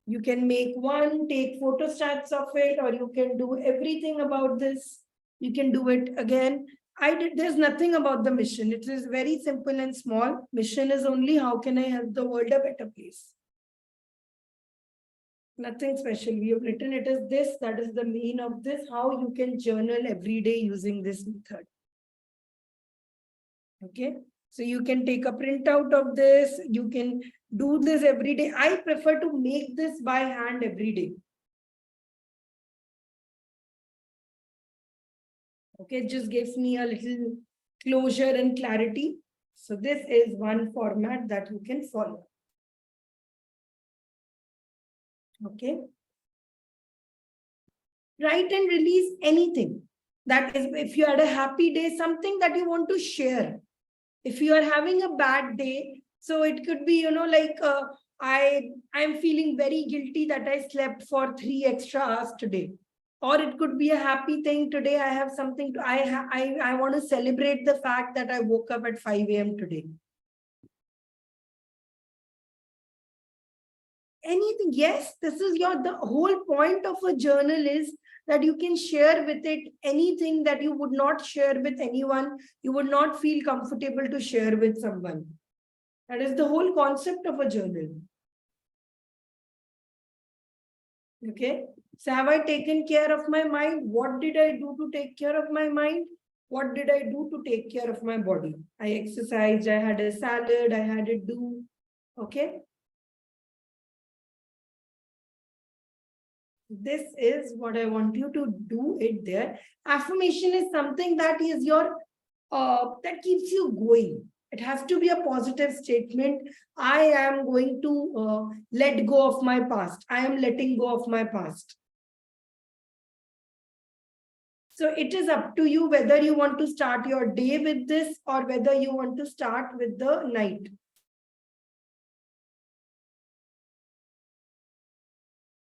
You can make one, take photostats of it, or you can do everything about this. You can do it again. There's nothing about the mission. It is very simple and small. Mission is only how can I help the world a better place. Nothing special. We have written it as this. That is the mean of this. How you can journal every day using this method. Okay. So you can take a printout of this. You can do this every day. I prefer to make this by hand every day. Okay, it just gives me a little closure and clarity. So this is one format that you can follow. Okay. Write and release anything. That is, if you had a happy day, something that you want to share. If you are having a bad day, so it could be, like I'm feeling very guilty that I slept for 3 extra hours today. Or it could be a happy thing. Today I have something to, I want to celebrate the fact that I woke up at 5 a.m. today. anything. Yes, this is the whole point of a journal is that you can share with it anything that you would not share with anyone, you would not feel comfortable to share with someone. That is the whole concept of a journal. Okay. So have I taken care of my mind? What did I do to take care of my mind? What did I do to take care of my body? I exercised, I had a salad, I had a do. Okay. This is what I want you to do it there. Affirmation is something that is your, that keeps you going. It has to be a positive statement. I am going to let go of my past. I am letting go of my past. So it is up to you whether you want to start your day with this or whether you want to start with the night.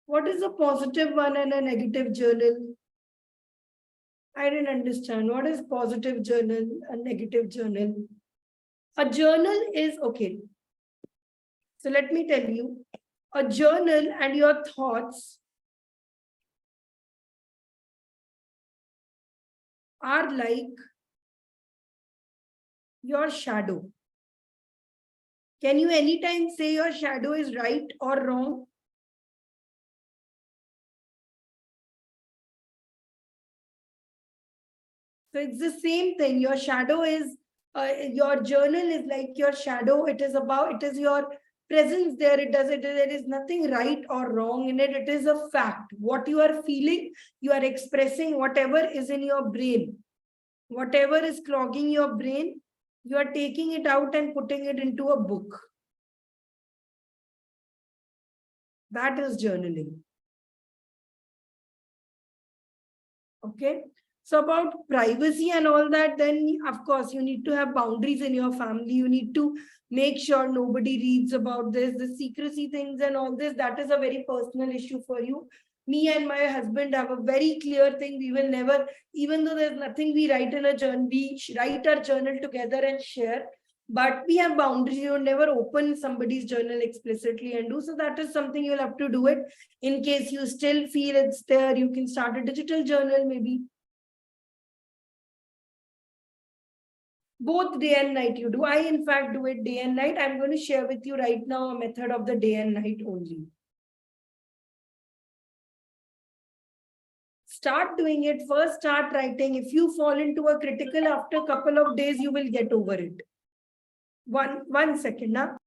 What is a positive one and a negative journal? I didn't understand. What is positive journal, a negative journal? A journal is, okay. So let me tell you, a journal and your thoughts are like your shadow. Can you anytime say your shadow is right or wrong? So it's the same thing. Your shadow is, your journal is like your shadow. It is about, it is your presence there. There is nothing right or wrong in it. It is a fact. What you are feeling, you are expressing whatever is in your brain. Whatever is clogging your brain, you are taking it out and putting it into a book. That is journaling. Okay. So about privacy and all that, then of course you need to have boundaries in your family. You need to make sure nobody reads about this, the secrecy things and all this. That is a very personal issue for you. Me and my husband have a very clear thing. We will never, even though there's nothing we write in a journal, we write our journal together and share. But we have boundaries. You never open somebody's journal explicitly and do. So that is something you'll have to do it. In case you still feel it's there, you can start a digital journal maybe. Both day and night you do. I, in fact, do it day and night. I'm going to share with you right now a method of the day and night only. Start doing it. First, start writing. If you fall into a critical, after a couple of days, you will get over it. One second now.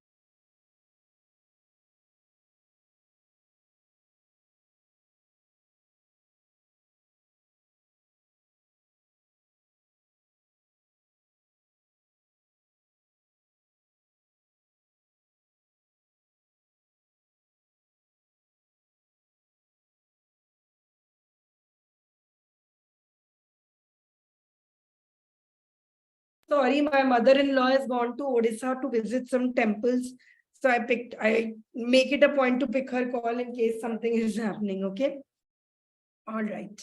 Sorry, my mother-in-law has gone to Odisha to visit some temples. So I make it a point to pick her call in case something is happening. Okay. All right.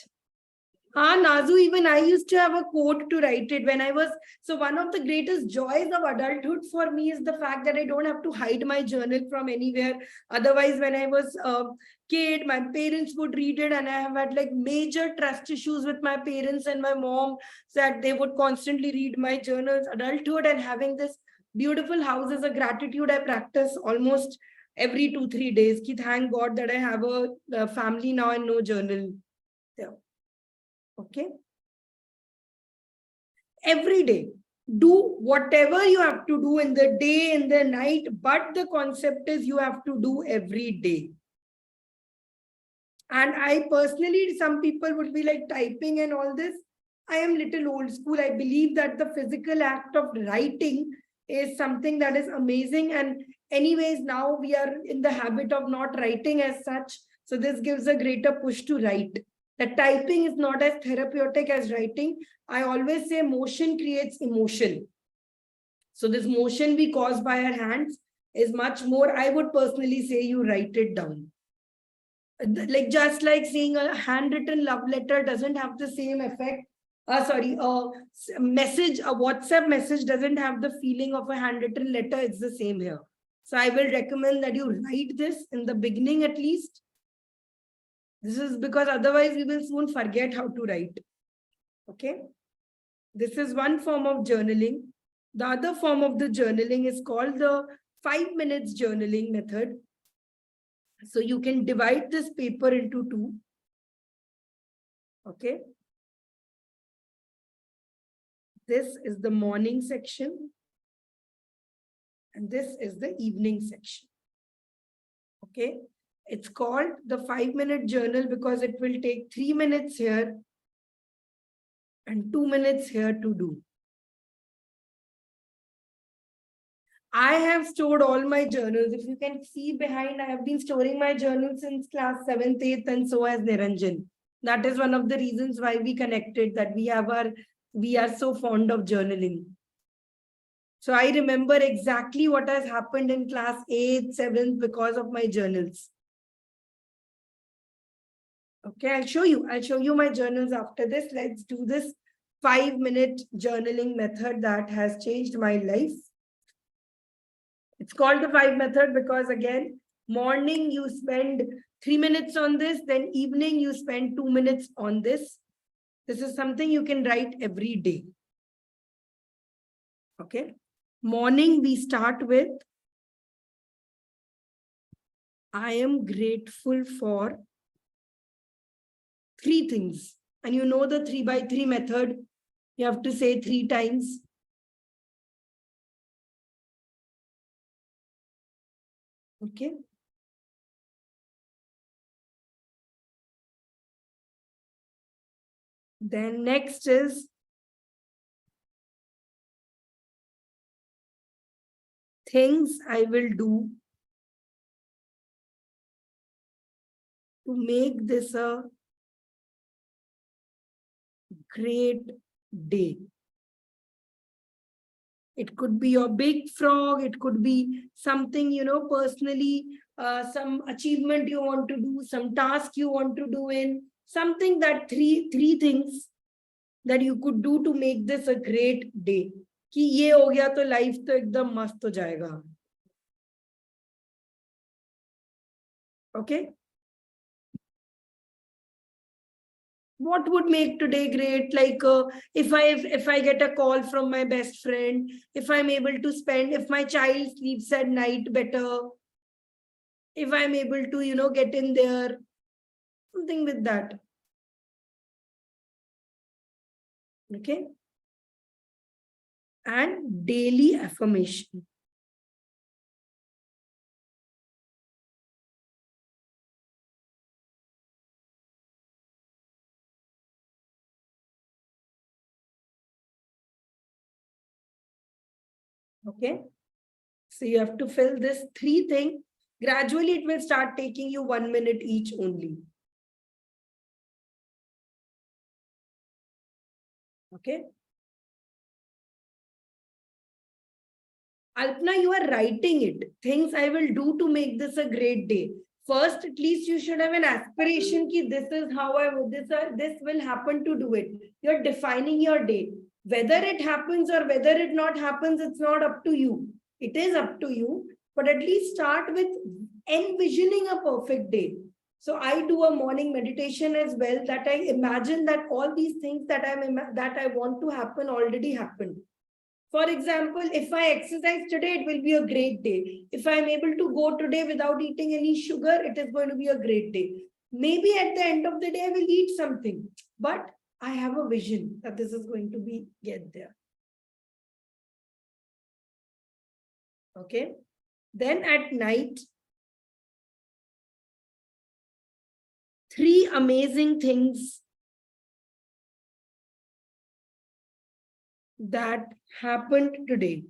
Nazu, even I used to have a quote to write it when I was, so one of the greatest joys of adulthood for me is the fact that I don't have to hide my journal from anywhere. Otherwise, when I was a kid, my parents would read it and I have had like major trust issues with my parents and my mom, so that they would constantly read my journals. Adulthood and having this beautiful house is a gratitude I practice almost every 2-3 days. Ki thank God that I have a family now and no journal. Yeah. Okay. Every day, do whatever you have to do in the day, in the night, but the concept is you have to do every day. And I personally, some people would be like typing and all this. I am little old school. I believe that the physical act of writing is something that is amazing. And anyways, now we are in the habit of not writing as such. So this gives a greater push to write. The typing is not as therapeutic as writing. I always say motion creates emotion. So this motion we cause by our hands is much more, I would personally say you write it down. Like just like seeing a handwritten love letter doesn't have the same effect. A WhatsApp message doesn't have the feeling of a handwritten letter. It's the same here. So I will recommend that you write this in the beginning at least. This is because otherwise we will soon forget how to write. Okay. This is one form of journaling. The other form of the journaling is called the 5 minutes journaling method. So you can divide this paper into two. Okay. This is the morning section. And this is the evening section. Okay. It's called the 5 minute journal because it will take 3 minutes here and 2 minutes here to do. I have stored all my journals. If you can see behind, I have been storing my journals since class 7th, 8th, and so has Niranjan. That is one of the reasons why we connected, that we are so fond of journaling. So I remember exactly what has happened in class 8th, 7th because of my journals. Okay, I'll show you my journals after this. Let's do this 5 minute journaling method that has changed my life. It's called the 5 method because again, morning you spend 3 minutes on this, then evening you spend 2 minutes on this. This is something you can write every day. Okay. Morning we start with, I am grateful for 3 things. And you know the 3 by 3 method. You have to say 3 times. Okay. Then next is things I will do to make this a great day. It could be your big frog. It could be something, personally, some achievement you want to do, some task you want to do in, something that three things that you could do to make this a great day. कि ये हो गया तो life तो एकदम मस्त हो जाएगा. Okay. What would make today great? Like if I get a call from my best friend, if I'm able to spend, if my child sleeps at night better, if I'm able to, get in there, something with that. Okay. And daily affirmation. Okay. So you have to fill this 3 things. Gradually, it will start taking you 1 minute each only. Okay. Alpna, you are writing it. Things I will do to make this a great day. First, at least you should have an aspiration ki this is how this will happen to do it. You're defining your day. Whether it happens or whether it not happens, it's not up to you. It is up to you. But at least start with envisioning a perfect day. So I do a morning meditation as well, that I imagine that all these things that I want to happen already happened. For example, if I exercise today, it will be a great day. If I'm able to go today without eating any sugar, it is going to be a great day. Maybe at the end of the day, I will eat something, but I have a vision that this is going to get there. Okay. Then at night, 3 amazing things that happened today.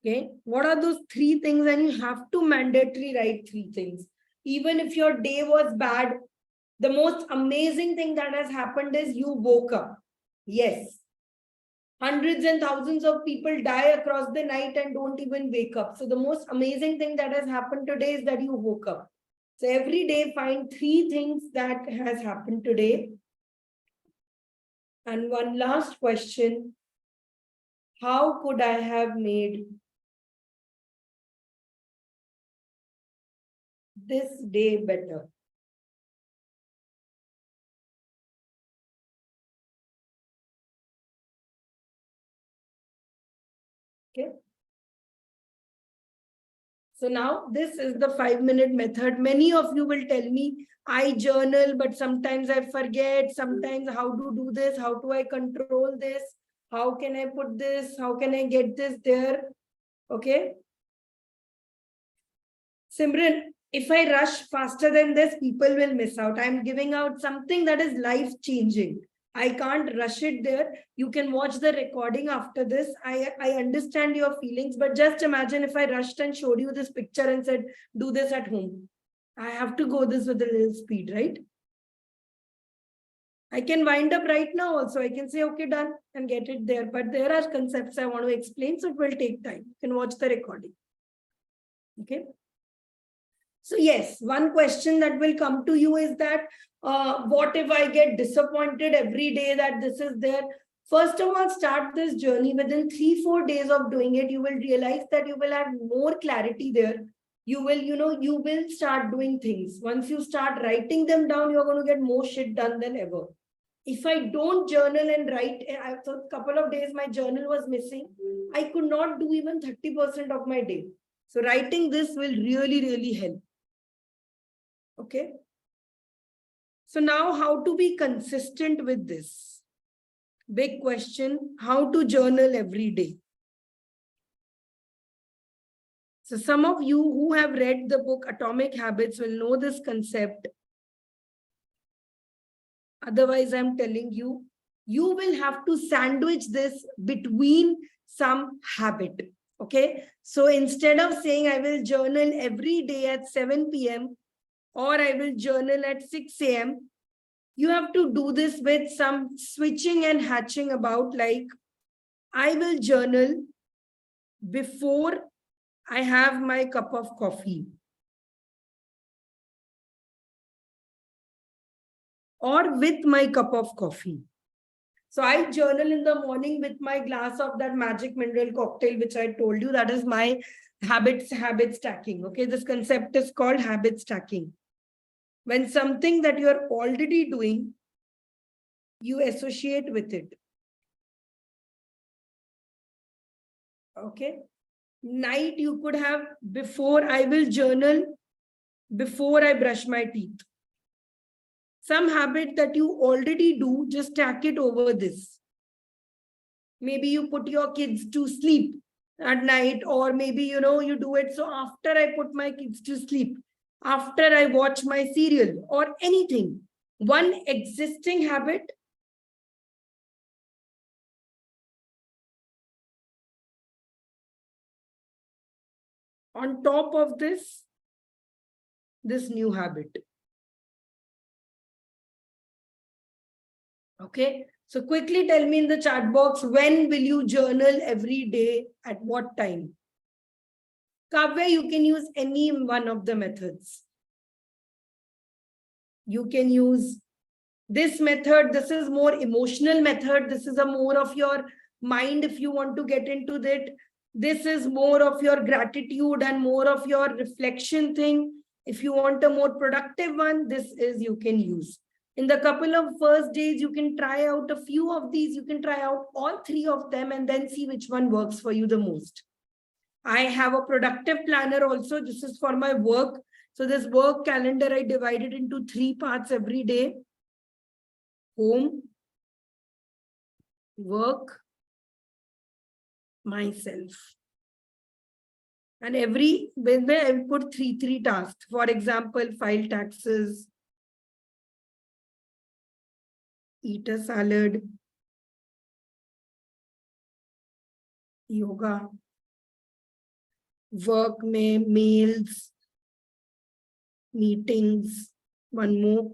Okay, what are those 3 things? And you have to mandatorily write 3 things. Even if your day was bad, the most amazing thing that has happened is you woke up. Yes. Hundreds and thousands of people die across the night and don't even wake up. So the most amazing thing that has happened today is that you woke up. So every day find 3 things that has happened today. And one last question. How could I have made this day better? Okay. So now this is the 5-minute method. Many of you will tell me, I journal, but sometimes I forget. Sometimes how to do this? How do I control this? How can I put this? How can I get this there? Okay. Simran, if I rush faster than this, people will miss out. I'm giving out something that is life changing. I can't rush it there. You can watch the recording after this. I understand your feelings, but just imagine if I rushed and showed you this picture and said, do this at home. I have to go this with a little speed, right? I can wind up right now also. I can say, okay, done, and get it there. But there are concepts I want to explain, so it will take time. You can watch the recording. Okay. So yes, one question that will come to you is that, what if I get disappointed every day that this is there? First of all, start this journey. Within 3-4 days of doing it, you will realize that you will have more clarity there. You will, you will start doing things. Once you start writing them down, you're going to get more shit done than ever. If I don't journal and write, so a couple of days my journal was missing. I could not do even 30% of my day. So writing this will really, really help. Okay. So now how to be consistent with this? Big question, how to journal every day? So some of you who have read the book Atomic Habits will know this concept. Otherwise, I'm telling you, you will have to sandwich this between some habit. Okay. So instead of saying I will journal every day at 7 p.m. or I will journal at 6 a.m., you have to do this with some switching and hatching about, like, I will journal before I have my cup of coffee, or with my cup of coffee. So I journal in the morning with my glass of that magic mineral cocktail, which I told you, that is my habit stacking. Okay, this concept is called habit stacking. When something that you are already doing, you associate with it. Okay. Night you could have, before I will journal before I brush my teeth. Some habit that you already do, just stack it over this. Maybe you put your kids to sleep at night, or maybe, you do it. So after I put my kids to sleep, after I watch my serial or anything, one existing habit, on top of this new habit. Okay. So quickly tell me in the chat box, when will you journal every day, at what time? Kavya, you can use any one of the methods. You can use this method. This is more emotional method. This is a more of your mind if you want to get into that. This is more of your gratitude and more of your reflection thing. If you want a more productive one, this is you can use. In the couple of first days, you can try out a few of these. You can try out all 3 of them and then see which one works for you the most. I have a productive planner also. This is for my work. So this work calendar, I divided into 3 parts every day. Home, work, myself. And every, when I put three tasks. For example, file taxes, eat a salad, yoga, work में mails, meetings, one more,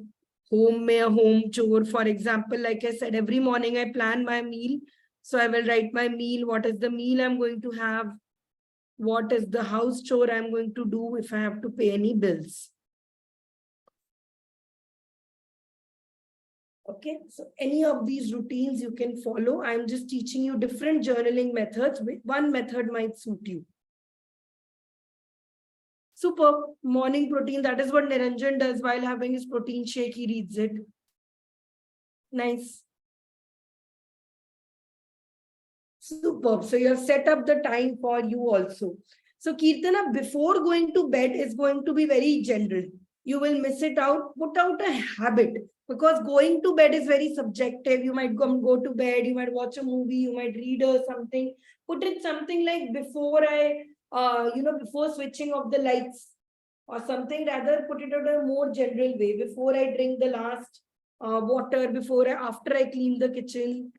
home में a home chore. For example, like I said, every morning I plan my meal. So I will write my meal. What is the meal I'm going to have? What is the house chore I'm going to do if I have to pay any bills? Okay, so any of these routines you can follow. I'm just teaching you different journaling methods. One method might suit you. Super. Morning protein. That is what Niranjan does while having his protein shake. He reads it. Nice. Superb. So you have set up the time for you also. So Kirtana, before going to bed is going to be very general. You will miss it out. Put out a habit, because going to bed is very subjective. You might go to bed, you might watch a movie, you might read or something. Put it something like before before switching off the lights or something. Rather put it in a more general way. Before I drink the last water, after I clean the kitchen.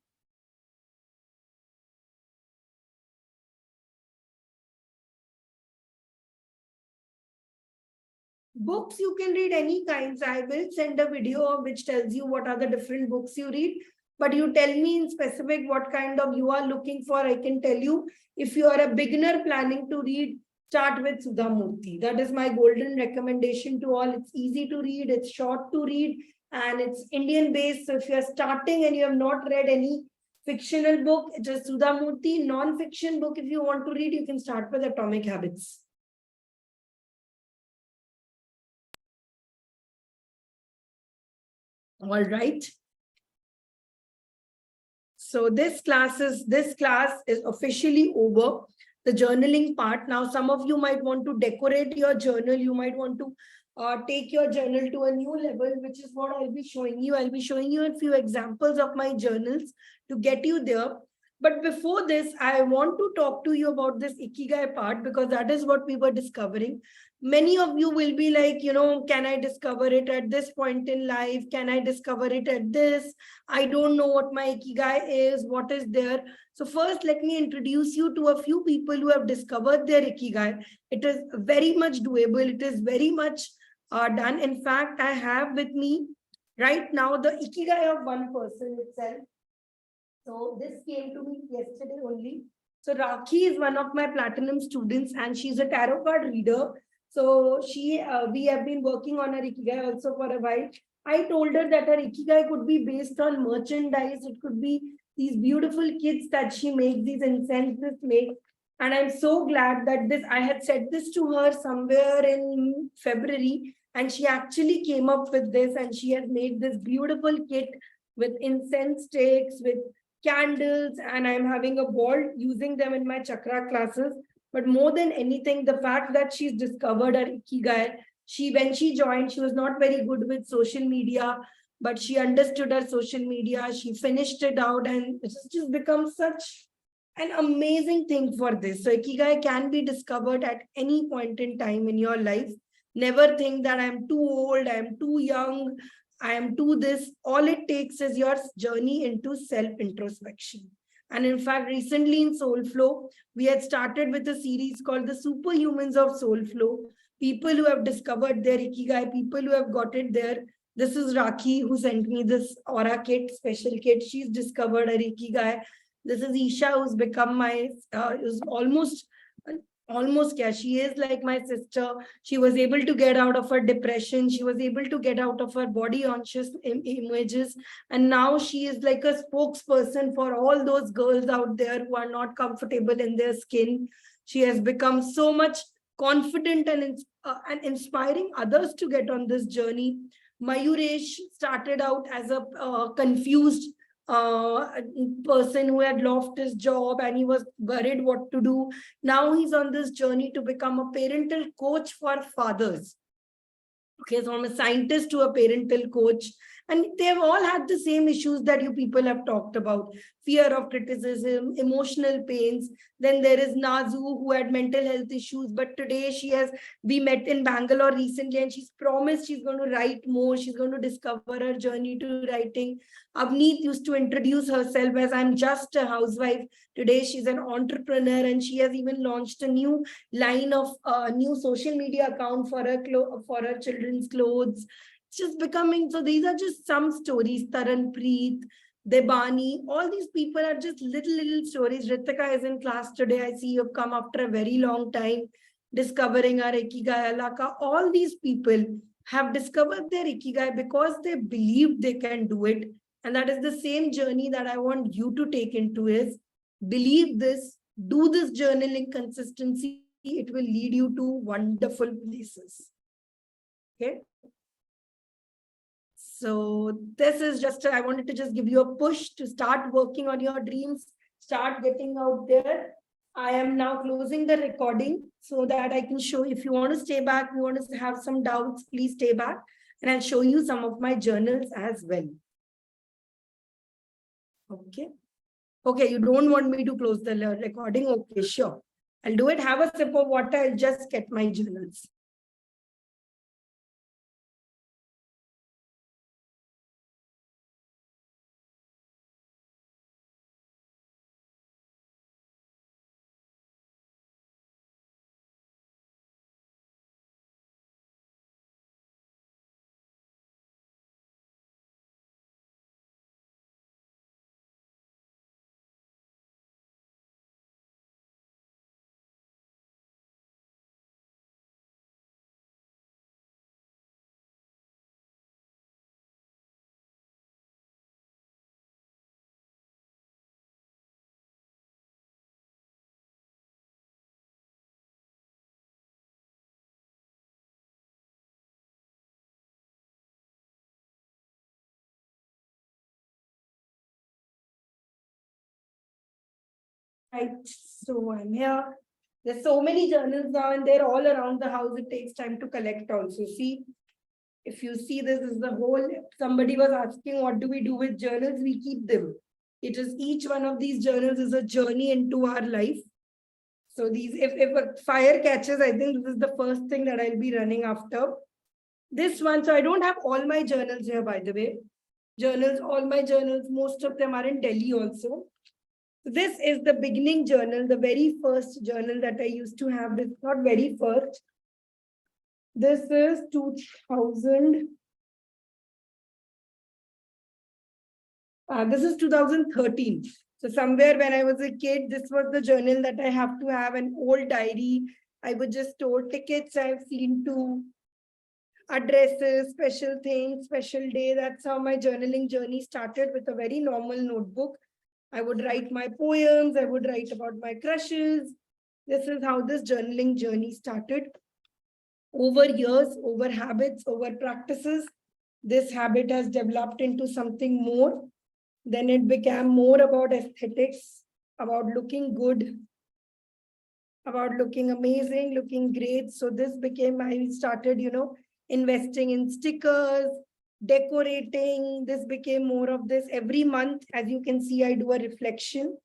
Books you can read any kinds. I will send a video which tells you what are the different books you read. But you tell me in specific what kind of you are looking for. I can tell you, if you are a beginner planning to read, start with Sudha Murthy. That is my golden recommendation to all. It's easy to read, it's short to read, and it's Indian based. So if you are starting and you have not read any fictional book, just Sudha Murthy. Non-fiction book, if you want to read, you can start with Atomic Habits. All right. So this class is officially over. The journaling part. Now, some of you might want to decorate your journal. You might want to take your journal to a new level, which is what I'll be showing you. I'll be showing you a few examples of my journals to get you there. But before this, I want to talk to you about this Ikigai part, because that is what we were discovering. Many of you will be like, can I discover it at this point in life? Can I discover it at this? I don't know what my Ikigai is, what is there. So first, let me introduce you to a few people who have discovered their Ikigai. It is very much doable. It is very much done. In fact, I have with me right now the Ikigai of one person itself. So this came to me yesterday only. So Rakhi is one of my platinum students, and she's a tarot card reader. So we have been working on her Ikigai also for a while. I told her that her Ikigai could be based on merchandise. It could be these beautiful kits that she makes, these incenses make. And I'm so glad that I had said this to her somewhere in February, and she actually came up with this, and she has made this beautiful kit with incense sticks, with candles, and I'm having a ball using them in my chakra classes. But more than anything, the fact that she's discovered her Ikigai, when she joined, she was not very good with social media, but she understood her social media, she finished it out, and it's just become such an amazing thing for this. So Ikigai can be discovered at any point in time in your life. Never think that I'm too old, I'm too young, I am too this. All it takes is your journey into self-introspection. And in fact, recently in Soulflow, we had started with a series called The Superhumans of Soulflow. People who have discovered their Ikigai, people who have got it there. This is Rakhi who sent me this Aura kit, special kit. She's discovered her Ikigai. This is Isha, who's become who's almost yeah, she is like my sister. She was able to get out of her depression. She was able to get out of her body conscious images. And now she is like a spokesperson for all those girls out there who are not comfortable in their skin. She has become so much confident and inspiring others to get on this journey. Mayuresh started out as a confused person who had lost his job and he was worried what to do. Now he's on this journey to become a parental coach for fathers. Okay, so I'm a scientist to a parental coach. And they've all had the same issues that you people have talked about. Fear of criticism, emotional pains. Then there is Nazu, who had mental health issues. But today we met in Bangalore recently, and she's promised she's going to write more. She's going to discover her journey to writing. Avneet used to introduce herself as, I'm just a housewife. Today she's an entrepreneur, and she has even launched a new line of new social media account for her children's clothes. It's just becoming, so these are just some stories. Taranpreet, Debani, all these people are just little stories. Ritika is in class today. I see you've come after a very long time, discovering our Ikigai. Alaka. All these people have discovered their ikigai because they believe they can do it. And that is the same journey that I want you to take into is believe this, do this journaling consistency. It will lead you to wonderful places. Okay. So this is just, I wanted to just give you a push to start working on your dreams, start getting out there. I am now closing the recording so that I can show, if you want to stay back, you want to have some doubts, please stay back and I'll show you some of my journals as well. Okay. Okay, you don't want me to close the recording? Okay, sure. I'll do it. Have a sip of water. I'll just get my journals. Right, so I'm here. There's so many journals now and they're all around the house. It takes time to collect also. See, if you see this is the whole, somebody was asking what do we do with journals, we keep them. It is each one of these journals is a journey into our life. So these, if a fire catches, I think this is the first thing that I'll be running after. This one, so I don't have all my journals here, by the way. Journals, all my journals, most of them are in Delhi also. This is the beginning journal, the very first journal that I used to have. This not very first. This is 2000. This is 2013. So somewhere when I was a kid, this was the journal that I have to have, an old diary. I would just store tickets I've seen to, addresses, special things, special day. That's how my journaling journey started, with a very normal notebook. I would write my poems. I would write about my crushes. This is how this journaling journey started. Over years, over habits, over practices, this habit has developed into something more. Then it became more about aesthetics, about looking good, about looking amazing, looking great. So this became, I started, investing in stickers, decorating. This became more of this. Every month, as you can see, I do a reflection.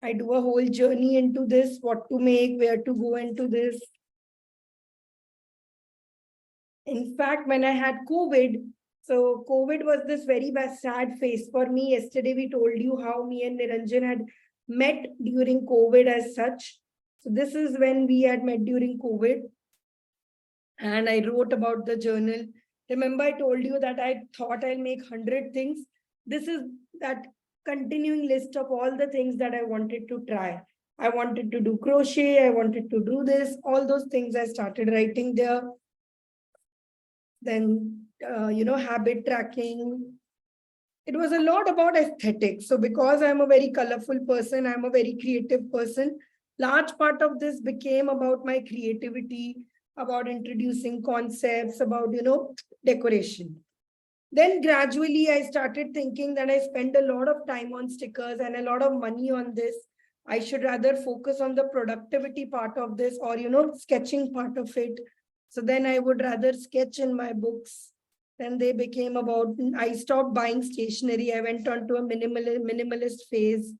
I do a whole journey into this, what to make, where to go into this. In fact, when I had COVID, so COVID was this very sad phase for me. Yesterday, we told you how me and Niranjan had met during COVID as such. So this is when we had met during COVID. And I wrote about the journal. Remember, I told you that I thought I'll make 100 things. This is that continuing list of all the things that I wanted to try. I wanted to do crochet. I wanted to do this. All those things I started writing there. Then, habit tracking. It was a lot about aesthetics. So because I'm a very colorful person, I'm a very creative person, large part of this became about my creativity, about introducing concepts, about, decoration. Then gradually I started thinking that I spend a lot of time on stickers and a lot of money on this. I should rather focus on the productivity part of this, or, sketching part of it. So then I would rather sketch in my books. Then they became about, I stopped buying stationery. I went on to a minimalist phase.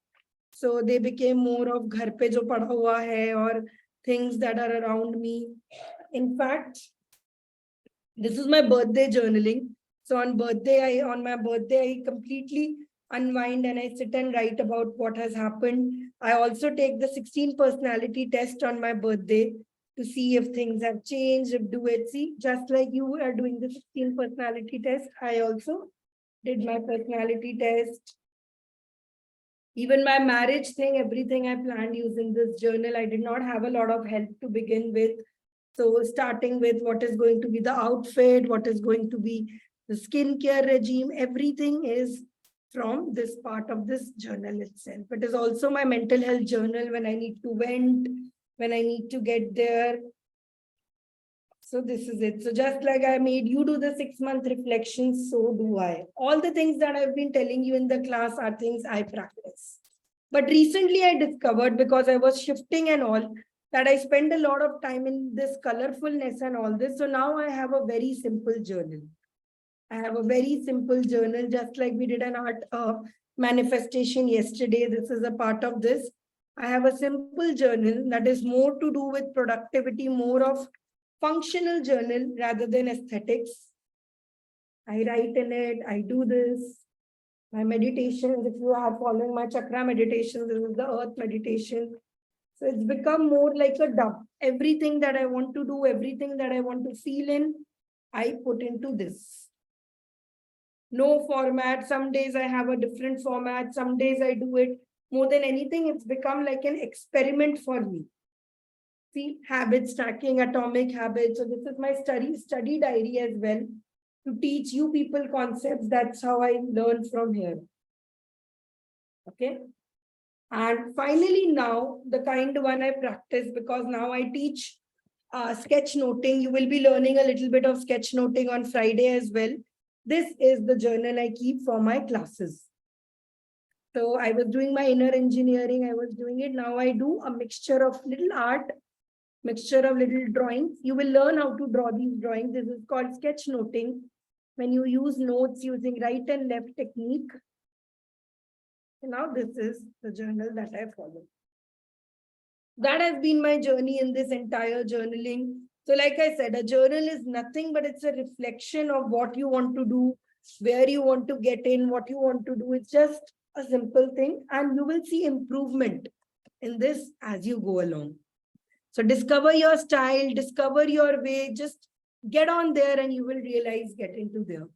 So they became more of ghar pe jo pada hua hai, or things that are around me. In fact, this is my birthday journaling. So on my birthday, I completely unwind and I sit and write about what has happened. I also take the 16 personality test on my birthday to see if things have changed, if do it. See, just like you are doing the 16 personality test, I also did my personality test. Even my marriage thing, everything I planned using this journal. I did not have a lot of help to begin with. So starting with what is going to be the outfit, what is going to be the skincare regime, everything is from this part of this journal itself. It is also my mental health journal when I need to vent, when I need to get there. So this is it. So just like I made you do the 6-month reflections, so do I. All the things that I've been telling you in the class are things I practice. But recently I discovered, because I was shifting and all, that I spend a lot of time in this colorfulness and all this. So now I have a very simple journal. I have a very simple journal, just like we did an art manifestation yesterday. This is a part of this. I have a simple journal that is more to do with productivity, more of functional journal rather than aesthetics. I write in it, I do this. My meditations, if you are following my chakra meditation, this is the earth meditation. So it's become more like a dump. Everything that I want to do, everything that I want to feel in, I put into this. No format. Some days I have a different format. Some days I do it. More than anything, it's become like an experiment for me. See, habit stacking, atomic habits. So this is my study diary as well, to teach you people concepts. That's how I learn from here. Okay. And finally, now the kind one I practice, because now I teach sketch noting. You will be learning a little bit of sketch noting on Friday as well. This is the journal I keep for my classes. So I was doing my inner engineering. I was doing it. Now I do a mixture of little art, mixture of little drawings. You will learn how to draw these drawings. This is called sketch noting. When you use notes using right and left technique. Now this is the journal that I follow. That has been my journey in this entire journaling. So like I said, a journal is nothing but it's a reflection of what you want to do, where you want to get in, what you want to do. It's just a simple thing, and you will see improvement in this as you go along. So discover your style, discover your way, just get on there and you will realize get into there.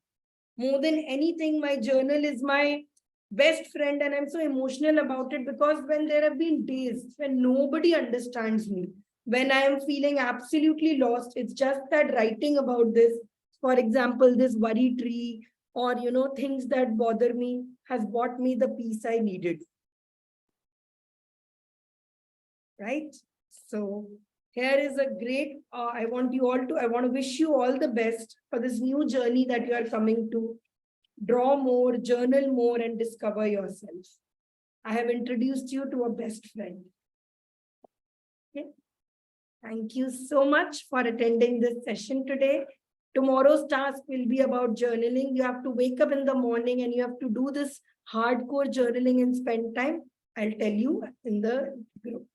More than anything, my journal is my best friend, and I'm so emotional about it, because when there have been days when nobody understands me, when I am feeling absolutely lost, it's just that writing about this, for example, this worry tree, or things that bother me, has brought me the peace I needed. Right? So here is a great, I want to wish you all the best for this new journey that you are coming to. Draw more, journal more, and discover yourself. I have introduced you to a best friend. Okay. Thank you so much for attending this session today. Tomorrow's task will be about journaling. You have to wake up in the morning and you have to do this hardcore journaling and spend time. I'll tell you in the group.